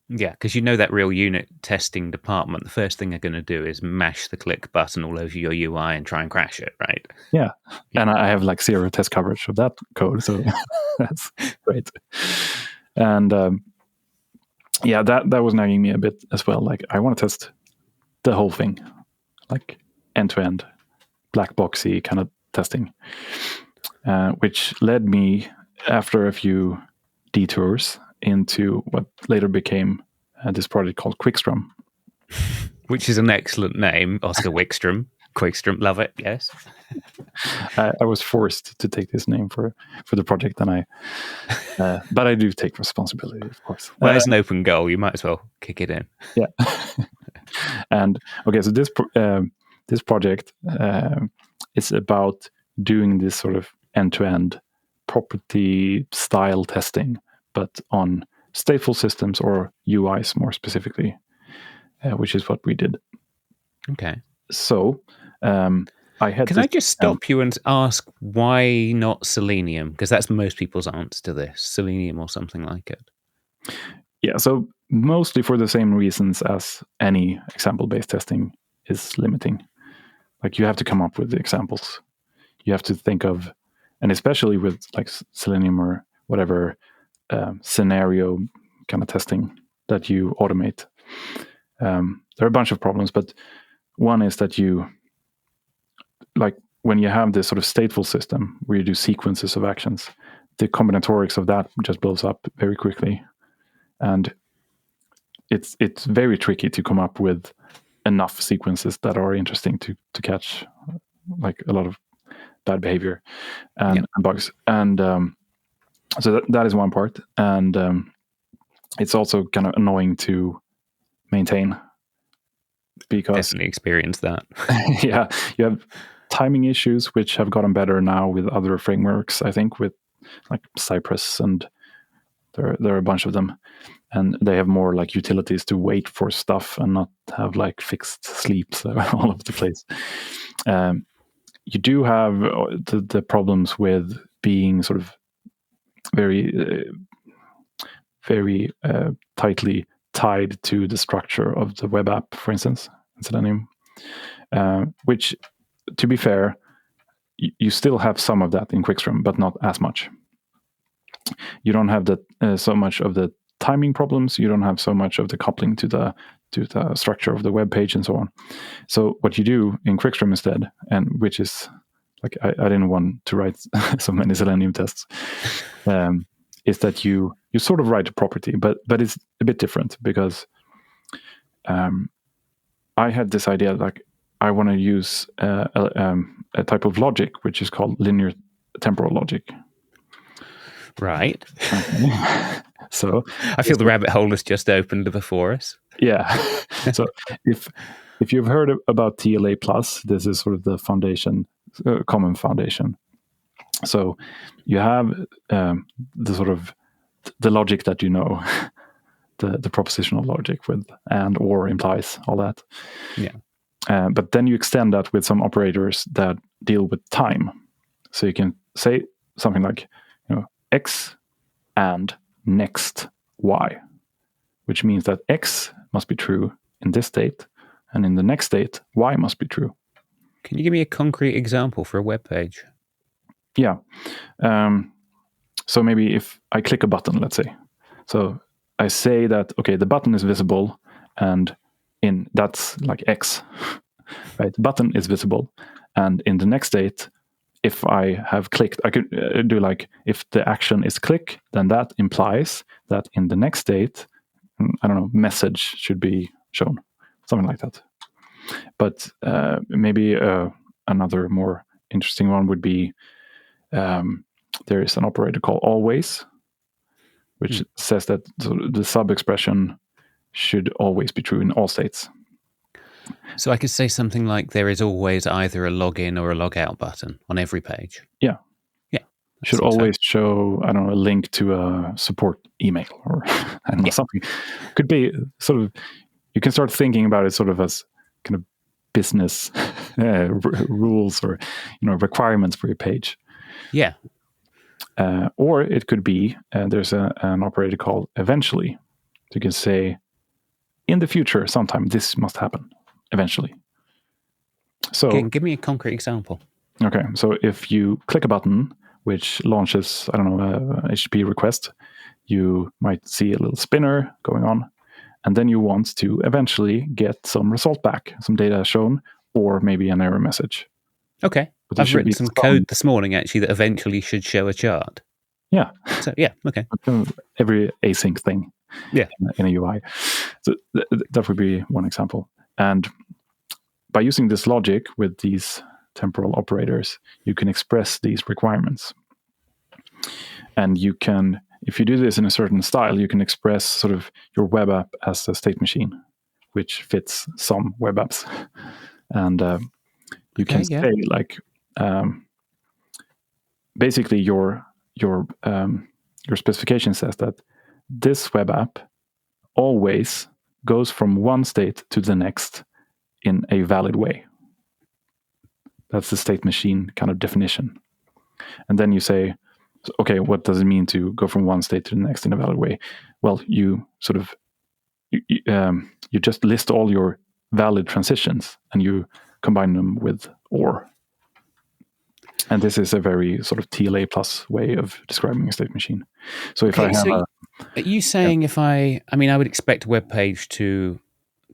Yeah, because that real unit testing department, the first thing they're going to do is mash the click button all over your UI and try and crash it, right? Yeah. And I have like 0 test coverage of that code, so that's great. And that was nagging me a bit as well. Like, I want to test the whole thing, like end-to-end, black boxy kind of testing, which led me, after a few detours, into what later became this project called Quickstrom. Which is an excellent name, Oskar Wickstrom. Quickstrom, love it, yes. I was forced to take this name for the project, and but I do take responsibility, of course. Well, it's an open goal, you might as well kick it in. Yeah. And okay, so this project is about doing this sort of end-to-end property style testing, but on stateful systems or UIs more specifically, which is what we did. Okay. So I had. Can I just stop you and ask why not Selenium? Because that's most people's answer to this, Selenium or something like it. Yeah, so mostly for the same reasons as any example-based testing is limiting. Like, you have to come up with the examples. You have to think of, and especially with like Selenium or whatever scenario kind of testing that you automate. There are a bunch of problems, but one is that you, like, when you have this sort of stateful system where you do sequences of actions, the combinatorics of that just blows up very quickly. And it's very tricky to come up with enough sequences that are interesting to catch like a lot of bad behavior and bugs. And so that is one part. And it's also kind of annoying to maintain because definitely experienced that. Yeah, you have timing issues which have gotten better now with other frameworks, I think, with like Cypress, and there are a bunch of them, and they have more like utilities to wait for stuff and not have like fixed sleeps all over the place. You do have the problems with being sort of very very tightly tied to the structure of the web app, for instance, in Selenium, which, to be fair, you still have some of that in Quickstrom, but not as much. You don't have that so much of the timing problems. You don't have so much of the coupling to the structure of the web page and so on. So what you do in Quickstrom instead, and which is like I didn't want to write so many Selenium tests, is that you sort of write a property, but it's a bit different because I had this idea, like, I want to use a type of logic which is called linear temporal logic. Right. So I feel the rabbit hole has just opened before us. Yeah. So if you've heard about TLA plus, this is sort of the foundation, common foundation. So you have the sort of the logic that you know, the propositional logic with and or implies all that. Yeah. But then you extend that with some operators that deal with time. So you can say something like, x and next y, which means that x must be true in this state, and in the next state, y must be true. Can you give me a concrete example for a web page? Yeah. So maybe if I click a button, let's say. So I say that, okay, the button is visible, and that's like x, right? The button is visible, and in the next state, if I have clicked, I could do like, if the action is click, then that implies that in the next state, I don't know, message should be shown, something like that. But maybe another more interesting one would be there is an operator called always, which says that the sub-expression should always be true in all states. So I could say something like there is always either a login or a logout button on every page. Yeah. Yeah. Should always show, I don't know, a link to a support email or I don't know, something. Could be sort of, you can start thinking about it sort of as kind of business rules or, requirements for your page. Yeah. Or it could be, there's an operator called eventually. So you can say, in the future, sometime this must happen, eventually. So give me a concrete example. Okay, so if you click a button which launches, I don't know, a HTTP request, you might see a little spinner going on, and then you want to eventually get some result back, some data shown, or maybe an error message. Okay. I've written some code this morning, actually, that eventually should show a chart. Yeah. So, yeah, okay. Every async thing in a UI. So that would be one example. And by using this logic with these temporal operators, you can express these requirements. And you can, if you do this in a certain style, you can express sort of your web app as a state machine, which fits some web apps. And you can say like, basically your specification says that this web app always goes from one state to the next in a valid way. That's the state machine kind of definition. And then you say, okay, what does it mean to go from one state to the next in a valid way? Well, you sort of, you just list all your valid transitions and you combine them with or. And this is a very sort of TLA plus way of describing a state machine. So if I have are you saying if I would expect a web page to,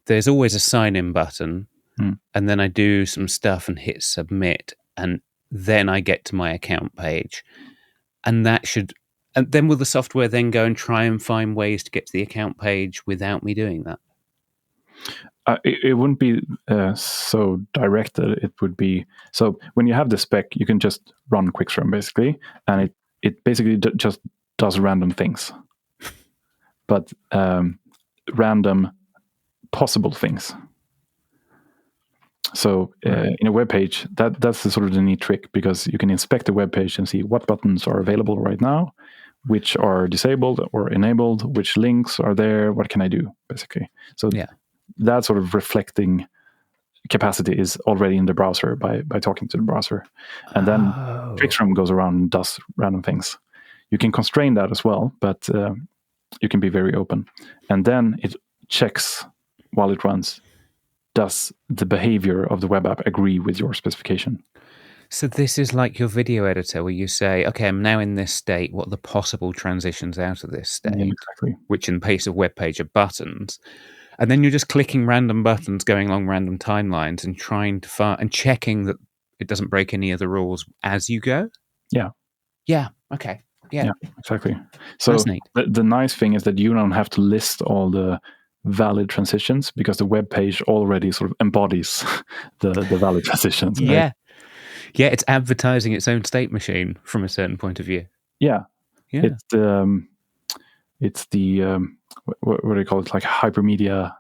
there's always a sign-in button, and then I do some stuff and hit submit, and then I get to my account page. And then will the software then go and try and find ways to get to the account page without me doing that? It wouldn't be so directed. It would be, so when you have the spec, you can just run Quickstrom basically, and it basically just does random things. But random possible things. So in a web page, that's the sort of the neat trick, because you can inspect the web page and see what buttons are available right now, which are disabled or enabled, which links are there, what can I do, basically. So that sort of reflecting capacity is already in the browser by talking to the browser. And then Quickstrom goes around and does random things. You can constrain that as well, but you can be very open. And then it checks while it runs, does the behavior of the web app agree with your specification? So this is like your video editor where you say, okay, I'm now in this state. What are the possible transitions out of this state? Yeah, exactly. Which in the case of web page are buttons. And then you're just clicking random buttons, going along random timelines and trying to find and checking that it doesn't break any of the rules as you go? Yeah. Yeah. Okay. Yeah, exactly. So the nice thing is that you don't have to list all the valid transitions, because the web page already sort of embodies the valid transitions. Right? Yeah, it's advertising its own state machine from a certain point of view. Yeah. It it's the what do you call it? Like hypermedia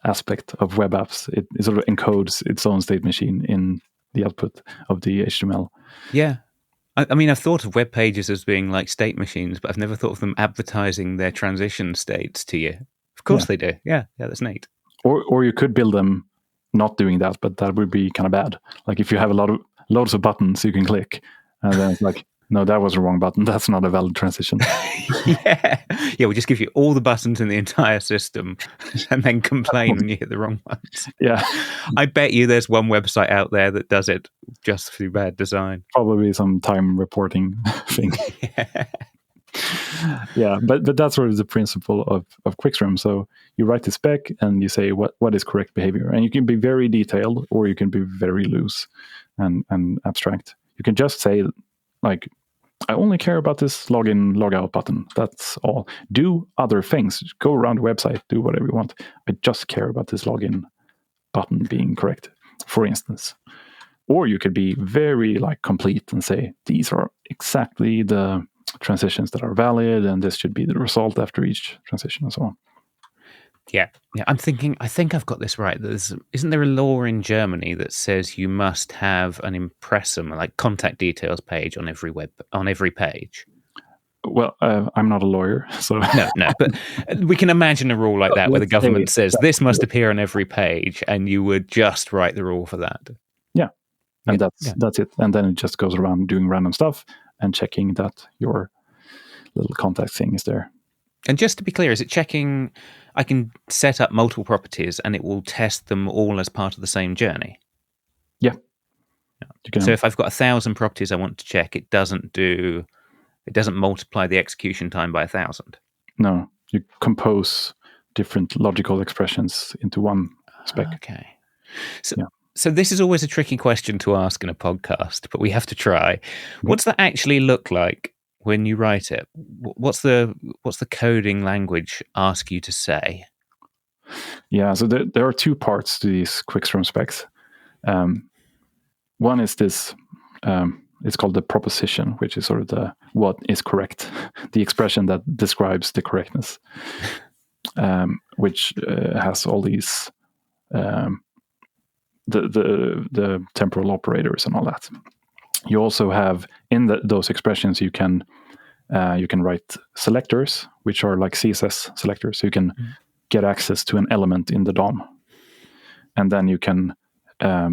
aspect of web apps. It sort of encodes its own state machine in the output of the HTML. Yeah. I mean, I've thought of web pages as being like state machines, but I've never thought of them advertising their transition states to you. Of course they do. Yeah, that's neat. Or you could build them not doing that, but that would be kind of bad. Like if you have loads of buttons you can click, and then it's like, no, that was the wrong button. That's not a valid transition. Yeah, we'll just give you all the buttons in the entire system and then complain when you hit the wrong ones. Yeah. I bet you there's one website out there that does it just through bad design. Probably some time reporting thing. Yeah, but that's sort of the principle of Quickstrom. So you write the spec and you say what is correct behavior. And you can be very detailed or you can be very loose and abstract. You can just say, like, I only care about this login, logout button. That's all. Do other things. Go around the website, do whatever you want. I just care about this login button being correct, for instance. Or you could be very complete and say, these are exactly the transitions that are valid, and this should be the result after each transition, and so on. Yeah. I'm thinking, I think I've got this right. Isn't there a law in Germany that says you must have an impressum, like contact details page on every page? Well, I'm not a lawyer, so no, but we can imagine a rule like that where the government says this must appear on every page, and you would just write the rule for that. Yeah, and that's it. And then it just goes around doing random stuff and checking that your little contact thing is there. And just to be clear, is it checking? I can set up multiple properties, and it will test them all as part of the same journey. Yeah. So if I've got 1,000 properties I want to check, it doesn't multiply the execution time by 1,000. No, you compose different logical expressions into one spec. Okay. So this is always a tricky question to ask in a podcast, but we have to try. What's that actually look like when you write it? What's the coding language ask you to say? Yeah, so there are two parts to these Quickstrom specs. One is this, it's called the proposition, which is sort of what is correct, the expression that describes the correctness, which has all these, the temporal operators and all that. You also have in those expressions you can write selectors, which are like CSS selectors. So you can get access to an element in the DOM, and then you can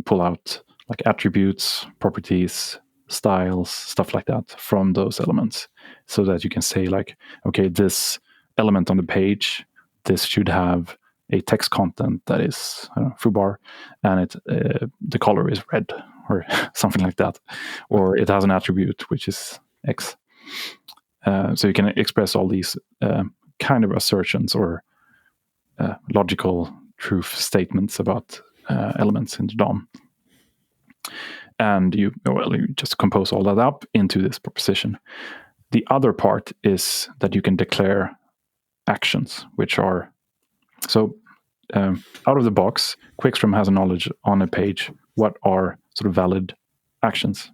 pull out like attributes, properties, styles, stuff like that from those elements, so that you can say like, okay, this element on the page, this should have a text content that is foobar, and the color is red or something like that, or it has an attribute which is X. So you can express all these kind of assertions or logical truth statements about elements in the DOM. And you just compose all that up into this proposition. The other part is that you can declare actions, which are out of the box. Quickstrom has a knowledge on a page what are sort of valid actions,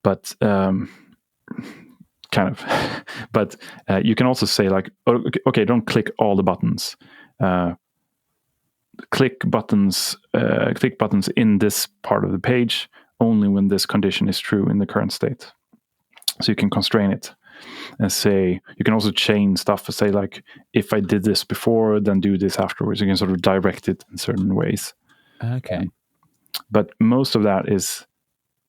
but but you can also say like, okay, don't click all the buttons. Click buttons in this part of the page only when this condition is true in the current state. So you can constrain it and say, you can also chain stuff to say like, if I did this before, then do this afterwards. You can sort of direct it in certain ways. Okay. But most of that is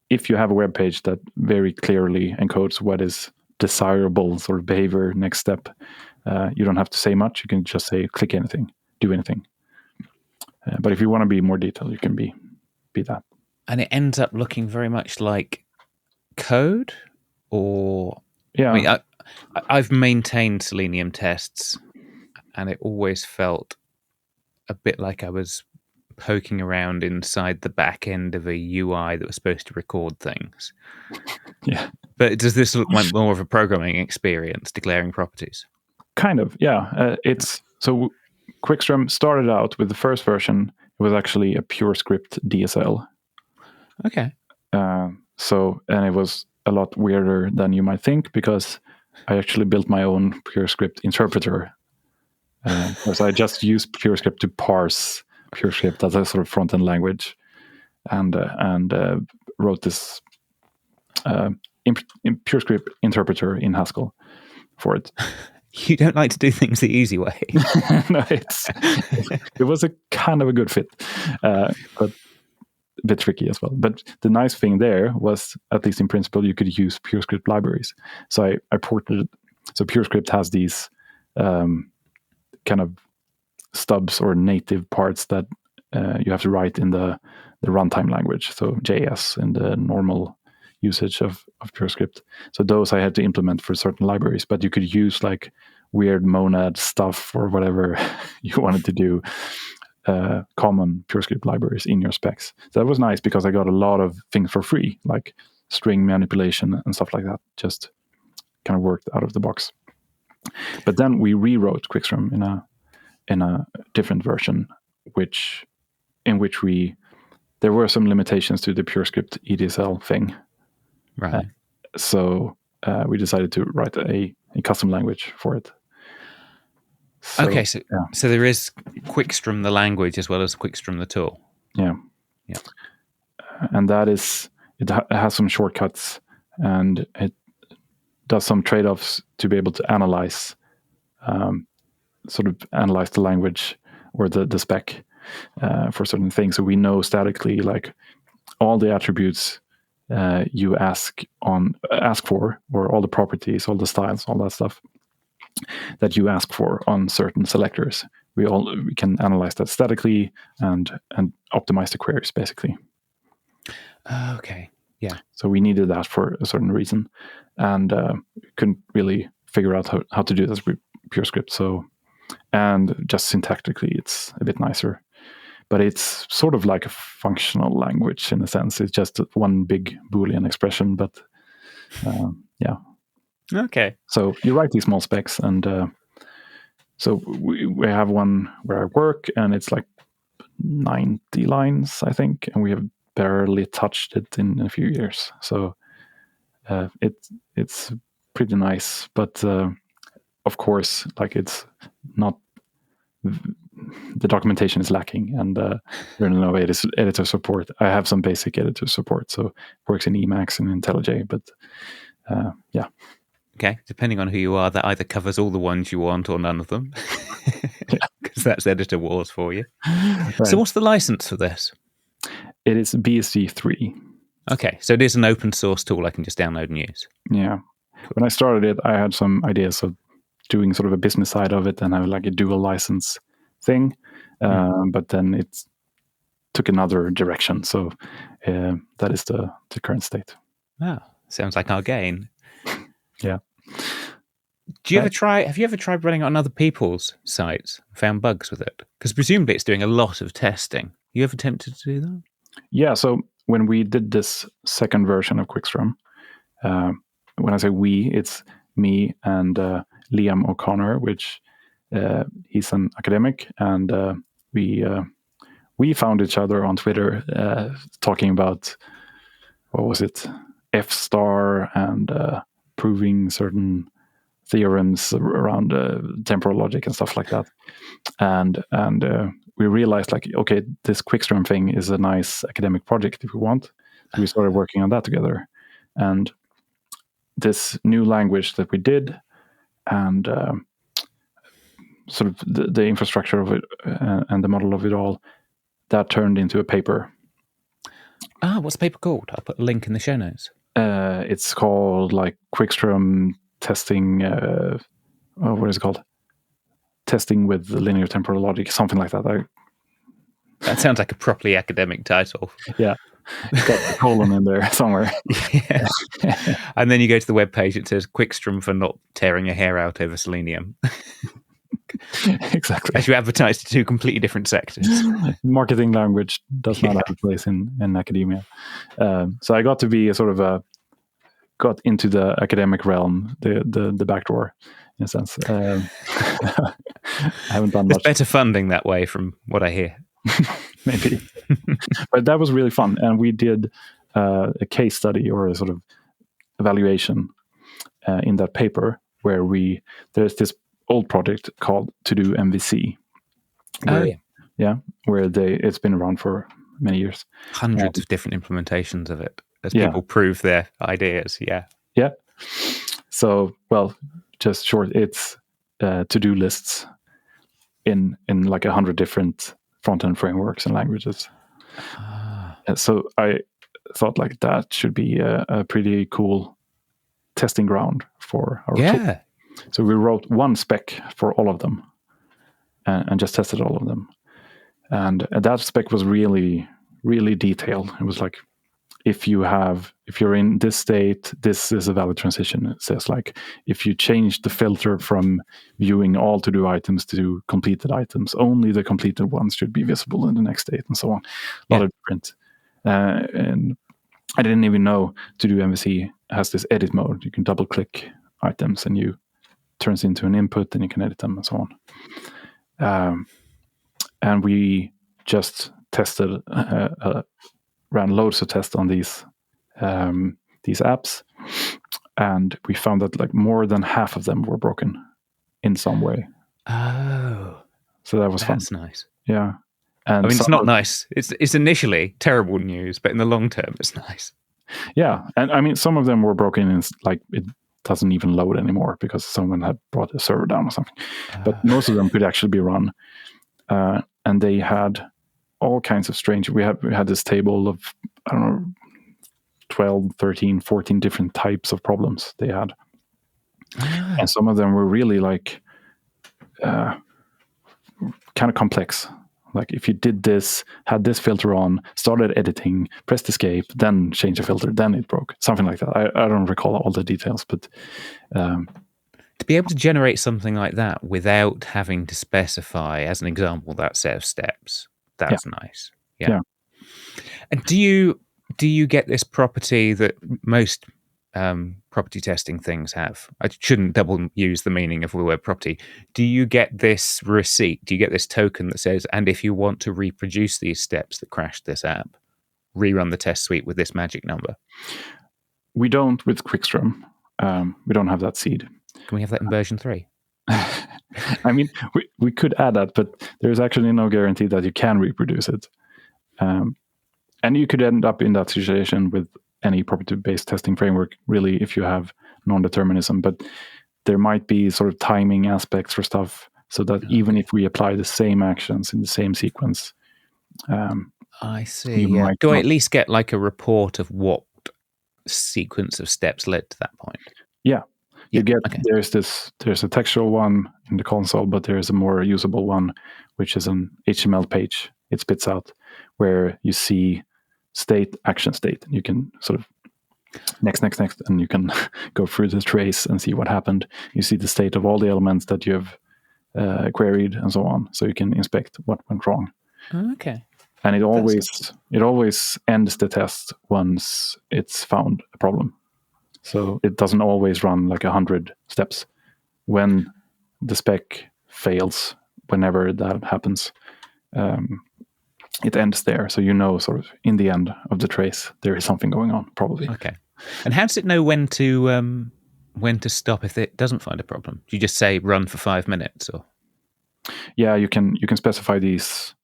if you have a web page that very clearly encodes what is desirable sort of behavior, next step, you don't have to say much. You can just say, click anything, do anything. But if you want to be more detailed, you can be that. And it ends up looking very much like code, or yeah. I mean, I've maintained Selenium tests, and it always felt a bit like I was poking around inside the back end of a UI that was supposed to record things. Yeah. But does this look like more of a programming experience, declaring properties? Kind of, yeah. So Quickstrom started out with the first version. It was actually a pure script DSL. Okay. And it was a lot weirder than you might think, because I actually built my own PureScript interpreter. So I just used PureScript to parse PureScript as a sort of front-end language, and wrote this PureScript interpreter in Haskell for it. You don't like to do things the easy way. No, it was a kind of a good fit, but a bit tricky as well. But the nice thing there was, at least in principle, you could use PureScript libraries. So I ported it. So PureScript has these kind of stubs or native parts that you have to write in the runtime language. So JS in the normal usage of PureScript. So those I had to implement for certain libraries, but you could use like weird monad stuff or whatever you wanted to do, common PureScript libraries in your specs. So that was nice because I got a lot of things for free, like string manipulation and stuff like that, just kind of worked out of the box. But then we rewrote Quickstrom in a different version, in which there were some limitations to the PureScript EDSL thing. Right. So we decided to write a custom language for it. So, okay, so there is Quickstrom the language as well as Quickstrom the tool. Yeah. And that is, it has some shortcuts, and it does some trade-offs to be able to analyze the language or the spec for certain things. So we know statically, like, all the attributes you ask for, or all the properties, all the styles, all that stuff that you ask for on certain selectors. We can analyze that statically and optimize the queries, basically. Okay. Yeah. So we needed that for a certain reason, and couldn't really figure out how to do this with PureScript. So, and just syntactically, it's a bit nicer. But it's sort of like a functional language in a sense. It's just one big Boolean expression, but yeah. Okay. So you write these small specs, and so we have one where I work, and it's like 90 lines, I think, and we have barely touched it in a few years. So it's pretty nice, but of course, like, it's not. The documentation is lacking, and there's no editor support. I have some basic editor support, so it works in Emacs and IntelliJ, but yeah. Okay, depending on who you are, that either covers all the ones you want or none of them, because that's editor wars for you. Right. So what's the license for this? It is BSD 3. Okay, so it is an open source tool I can just download and use. Yeah. When I started it, I had some ideas of doing sort of a business side of it and have like a dual license thing, but then it took another direction. So that is the current state. Wow, sounds like our gain. Yeah. Have you ever tried running it on other people's sites, found bugs with it? Because presumably it's doing a lot of testing. You ever tempted to do that? Yeah, so when we did this second version of Quickstrom, when I say we, it's me and Liam O'Connor, which he's an academic, and we found each other on Twitter talking about, what was it, F-star and proving certain theorems around temporal logic and stuff like that. And we realized, like, okay, this Quickstrom thing is a nice academic project if we want. So we started working on that together. And this new language that we did, and sort of the infrastructure of it and the model of it all, that turned into a paper. What's the paper called? I'll put a link in the show notes. It's called like Quickstrom testing. What is it called? Testing with linear temporal logic, something like that. That sounds like a properly academic title. Yeah, it's got a colon in there somewhere. Yeah. And then you go to the webpage. It says Quickstrom for not tearing your hair out over selenium. Exactly. As you advertise to two completely different sectors. Marketing language does not have a place in academia. So I got to be got into the academic realm, the back door, in a sense. I haven't done much. There's better funding that way, from what I hear. Maybe. But that was really fun. And we did a case study, or a sort of evaluation in that paper where there's this old project called To Do MVC. Where it's been around for many years. Hundreds of different implementations of it as Yeah. people prove their ideas. Yeah. Yeah. So, well, just short, it's to-do lists in like 100 different front-end frameworks and languages. So I thought like that should be a pretty cool testing ground for our tool. So we wrote one spec for all of them and just tested all of them. And that spec was really, really detailed. It was like, if you're in this state, this is a valid transition. It says like, if you change the filter from viewing all to-do items to completed items, only the completed ones should be visible in the next state, and so on. A lot of different. And I didn't even know To Do MVC has this edit mode. You can double click items and you turns into an input and you can edit them and so on. And we just tested, ran loads of tests on these apps, and we found that like more than half of them were broken in some way. Oh, so that was fun. That's nice. Yeah, and I mean, it's not nice. It's initially terrible news, but in the long term, it's nice. Yeah, and I mean, some of them were broken and like it doesn't even load anymore because someone had brought a server down or something. But most of them could actually be run. And they had all kinds of strange. We had this table of, I don't know, 12, 13, 14 different types of problems they had. And some of them were really like kind of complex. Like if you did this, had this filter on, started editing, pressed escape, then change the filter, then it broke. Something like that. I don't recall all the details, but to be able to generate something like that without having to specify, as an example, that set of steps, that's nice. Yeah. And do you get this property that most property testing things have? I shouldn't double use the meaning of the word property. Do you get this receipt? Do you get this token that says, and if you want to reproduce these steps that crashed this app, rerun the test suite with this magic number? We don't with Quickstrom. We don't have that seed. Can we have that in version 3? I mean, we could add that, but there's actually no guarantee that you can reproduce it. And you could end up in that situation with any property-based testing framework, really, if you have non-determinism. But there might be sort of timing aspects for stuff, so that even if we apply the same actions in the same sequence, I see. Yeah. Do I at least get like a report of what sequence of steps led to that point? Yeah. You get there's a textual one in the console, but there's a more usable one, which is an HTML page. It spits out where you see state, action state. You can sort of next, and you can go through the trace and see what happened. You see the state of all the elements that you have queried and so on, so you can inspect what went wrong. Okay. And it always ends the test once it's found a problem. So it doesn't always run like 100 steps. When the spec fails, whenever that happens, it ends there. So you know, sort of in the end of the trace, there is something going on, probably. Okay. And how does it know when to stop if it doesn't find a problem? Do you just say run for 5 minutes, or? Yeah, you can specify these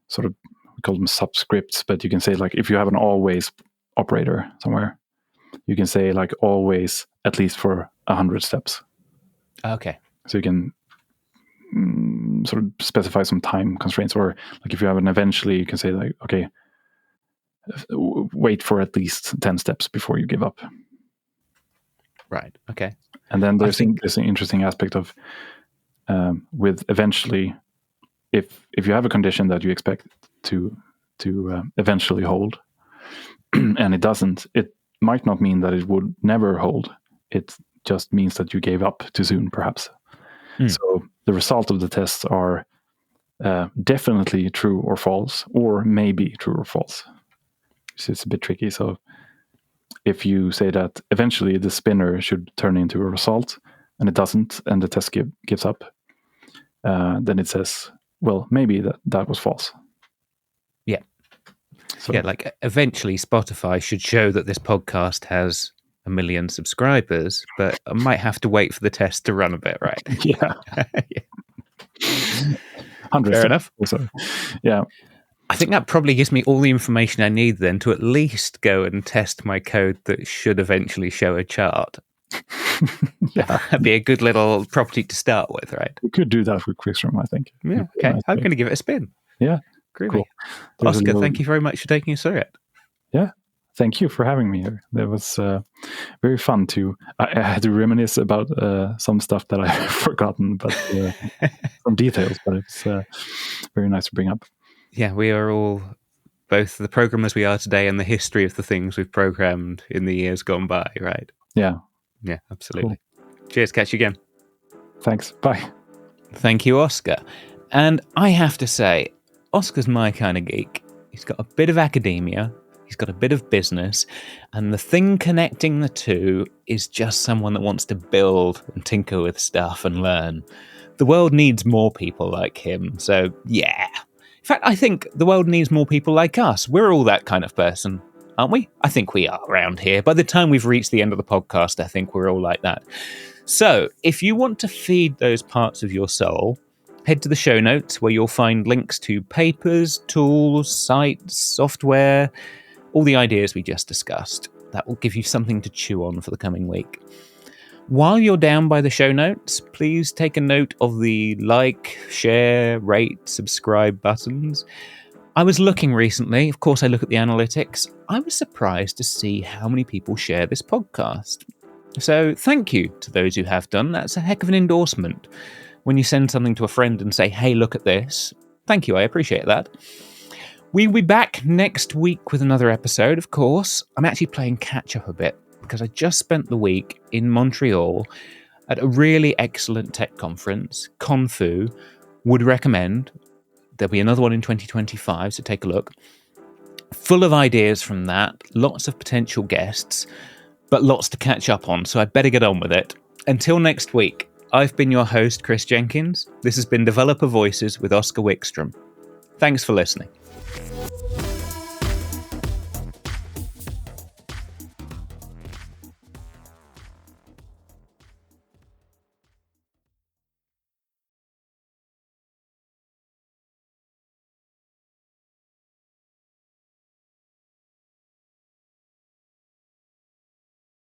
sort of, we call them subscripts, but you can say like if you have an always operator somewhere, you can say like always at least for 100 steps. Okay. So you can sort of specify some time constraints, or like if you have an eventually, you can say like, okay, wait for at least 10 steps before you give up. Right. Okay. And then there's an interesting aspect of with eventually, if you have a condition that you expect to eventually hold, and it doesn't, it might not mean that it would never hold. It just means that you gave up too soon, perhaps. So the result of the tests are definitely true or false, or maybe true or false. So it's a bit tricky. So if you say that eventually the spinner should turn into a result, and it doesn't, and the test gives up, then it says, well, maybe that was false. Yeah. So, yeah, like eventually Spotify should show that this podcast has 1 million subscribers, but I might have to wait for the test to run a bit, right? Yeah. Yeah. 100. Fair enough. Also. Yeah. I think that probably gives me all the information I need then to at least go and test my code that should eventually show a chart. Yeah. That'd be a good little property to start with, right? We could do that with Quickstrom, I think. Yeah, okay. I'm going to give it a spin. Yeah. Groovy. Cool. Oskar, thank you very much for taking us through it. Yeah. Thank you for having me here. That was very fun to. I had to reminisce about some stuff that I've forgotten, but some details. But it's very nice to bring up. Yeah, we are all both the programmers we are today and the history of the things we've programmed in the years gone by, right? Yeah. Yeah, absolutely. Cool. Cheers. Catch you again. Thanks. Bye. Thank you, Oskar. And I have to say, Oskar's my kind of geek. He's got a bit of academia. He's got a bit of business, and the thing connecting the two is just someone that wants to build and tinker with stuff and learn. The world needs more people like him, so yeah. In fact, I think the world needs more people like us. We're all that kind of person, aren't we? I think we are around here. By the time we've reached the end of the podcast, I think we're all like that. So, if you want to feed those parts of your soul, head to the show notes where you'll find links to papers, tools, sites, software, all the ideas we just discussed. That will give you something to chew on for the coming week. While you're down by the show notes, please take a note of the like, share, rate, subscribe buttons. I was looking recently, of course I look at the analytics. I was surprised to see how many people share this podcast. So thank you to those who have done. That's a heck of an endorsement. When you send something to a friend and say, hey, look at this. Thank you, I appreciate that. We'll be back next week with another episode, of course. I'm actually playing catch-up a bit because I just spent the week in Montreal at a really excellent tech conference, Confu. Would recommend. There'll be another one in 2025, so take a look. Full of ideas from that, lots of potential guests, but lots to catch up on, so I better get on with it. Until next week, I've been your host, Chris Jenkins. This has been Developer Voices with Oskar Wickstrom. Thanks for listening.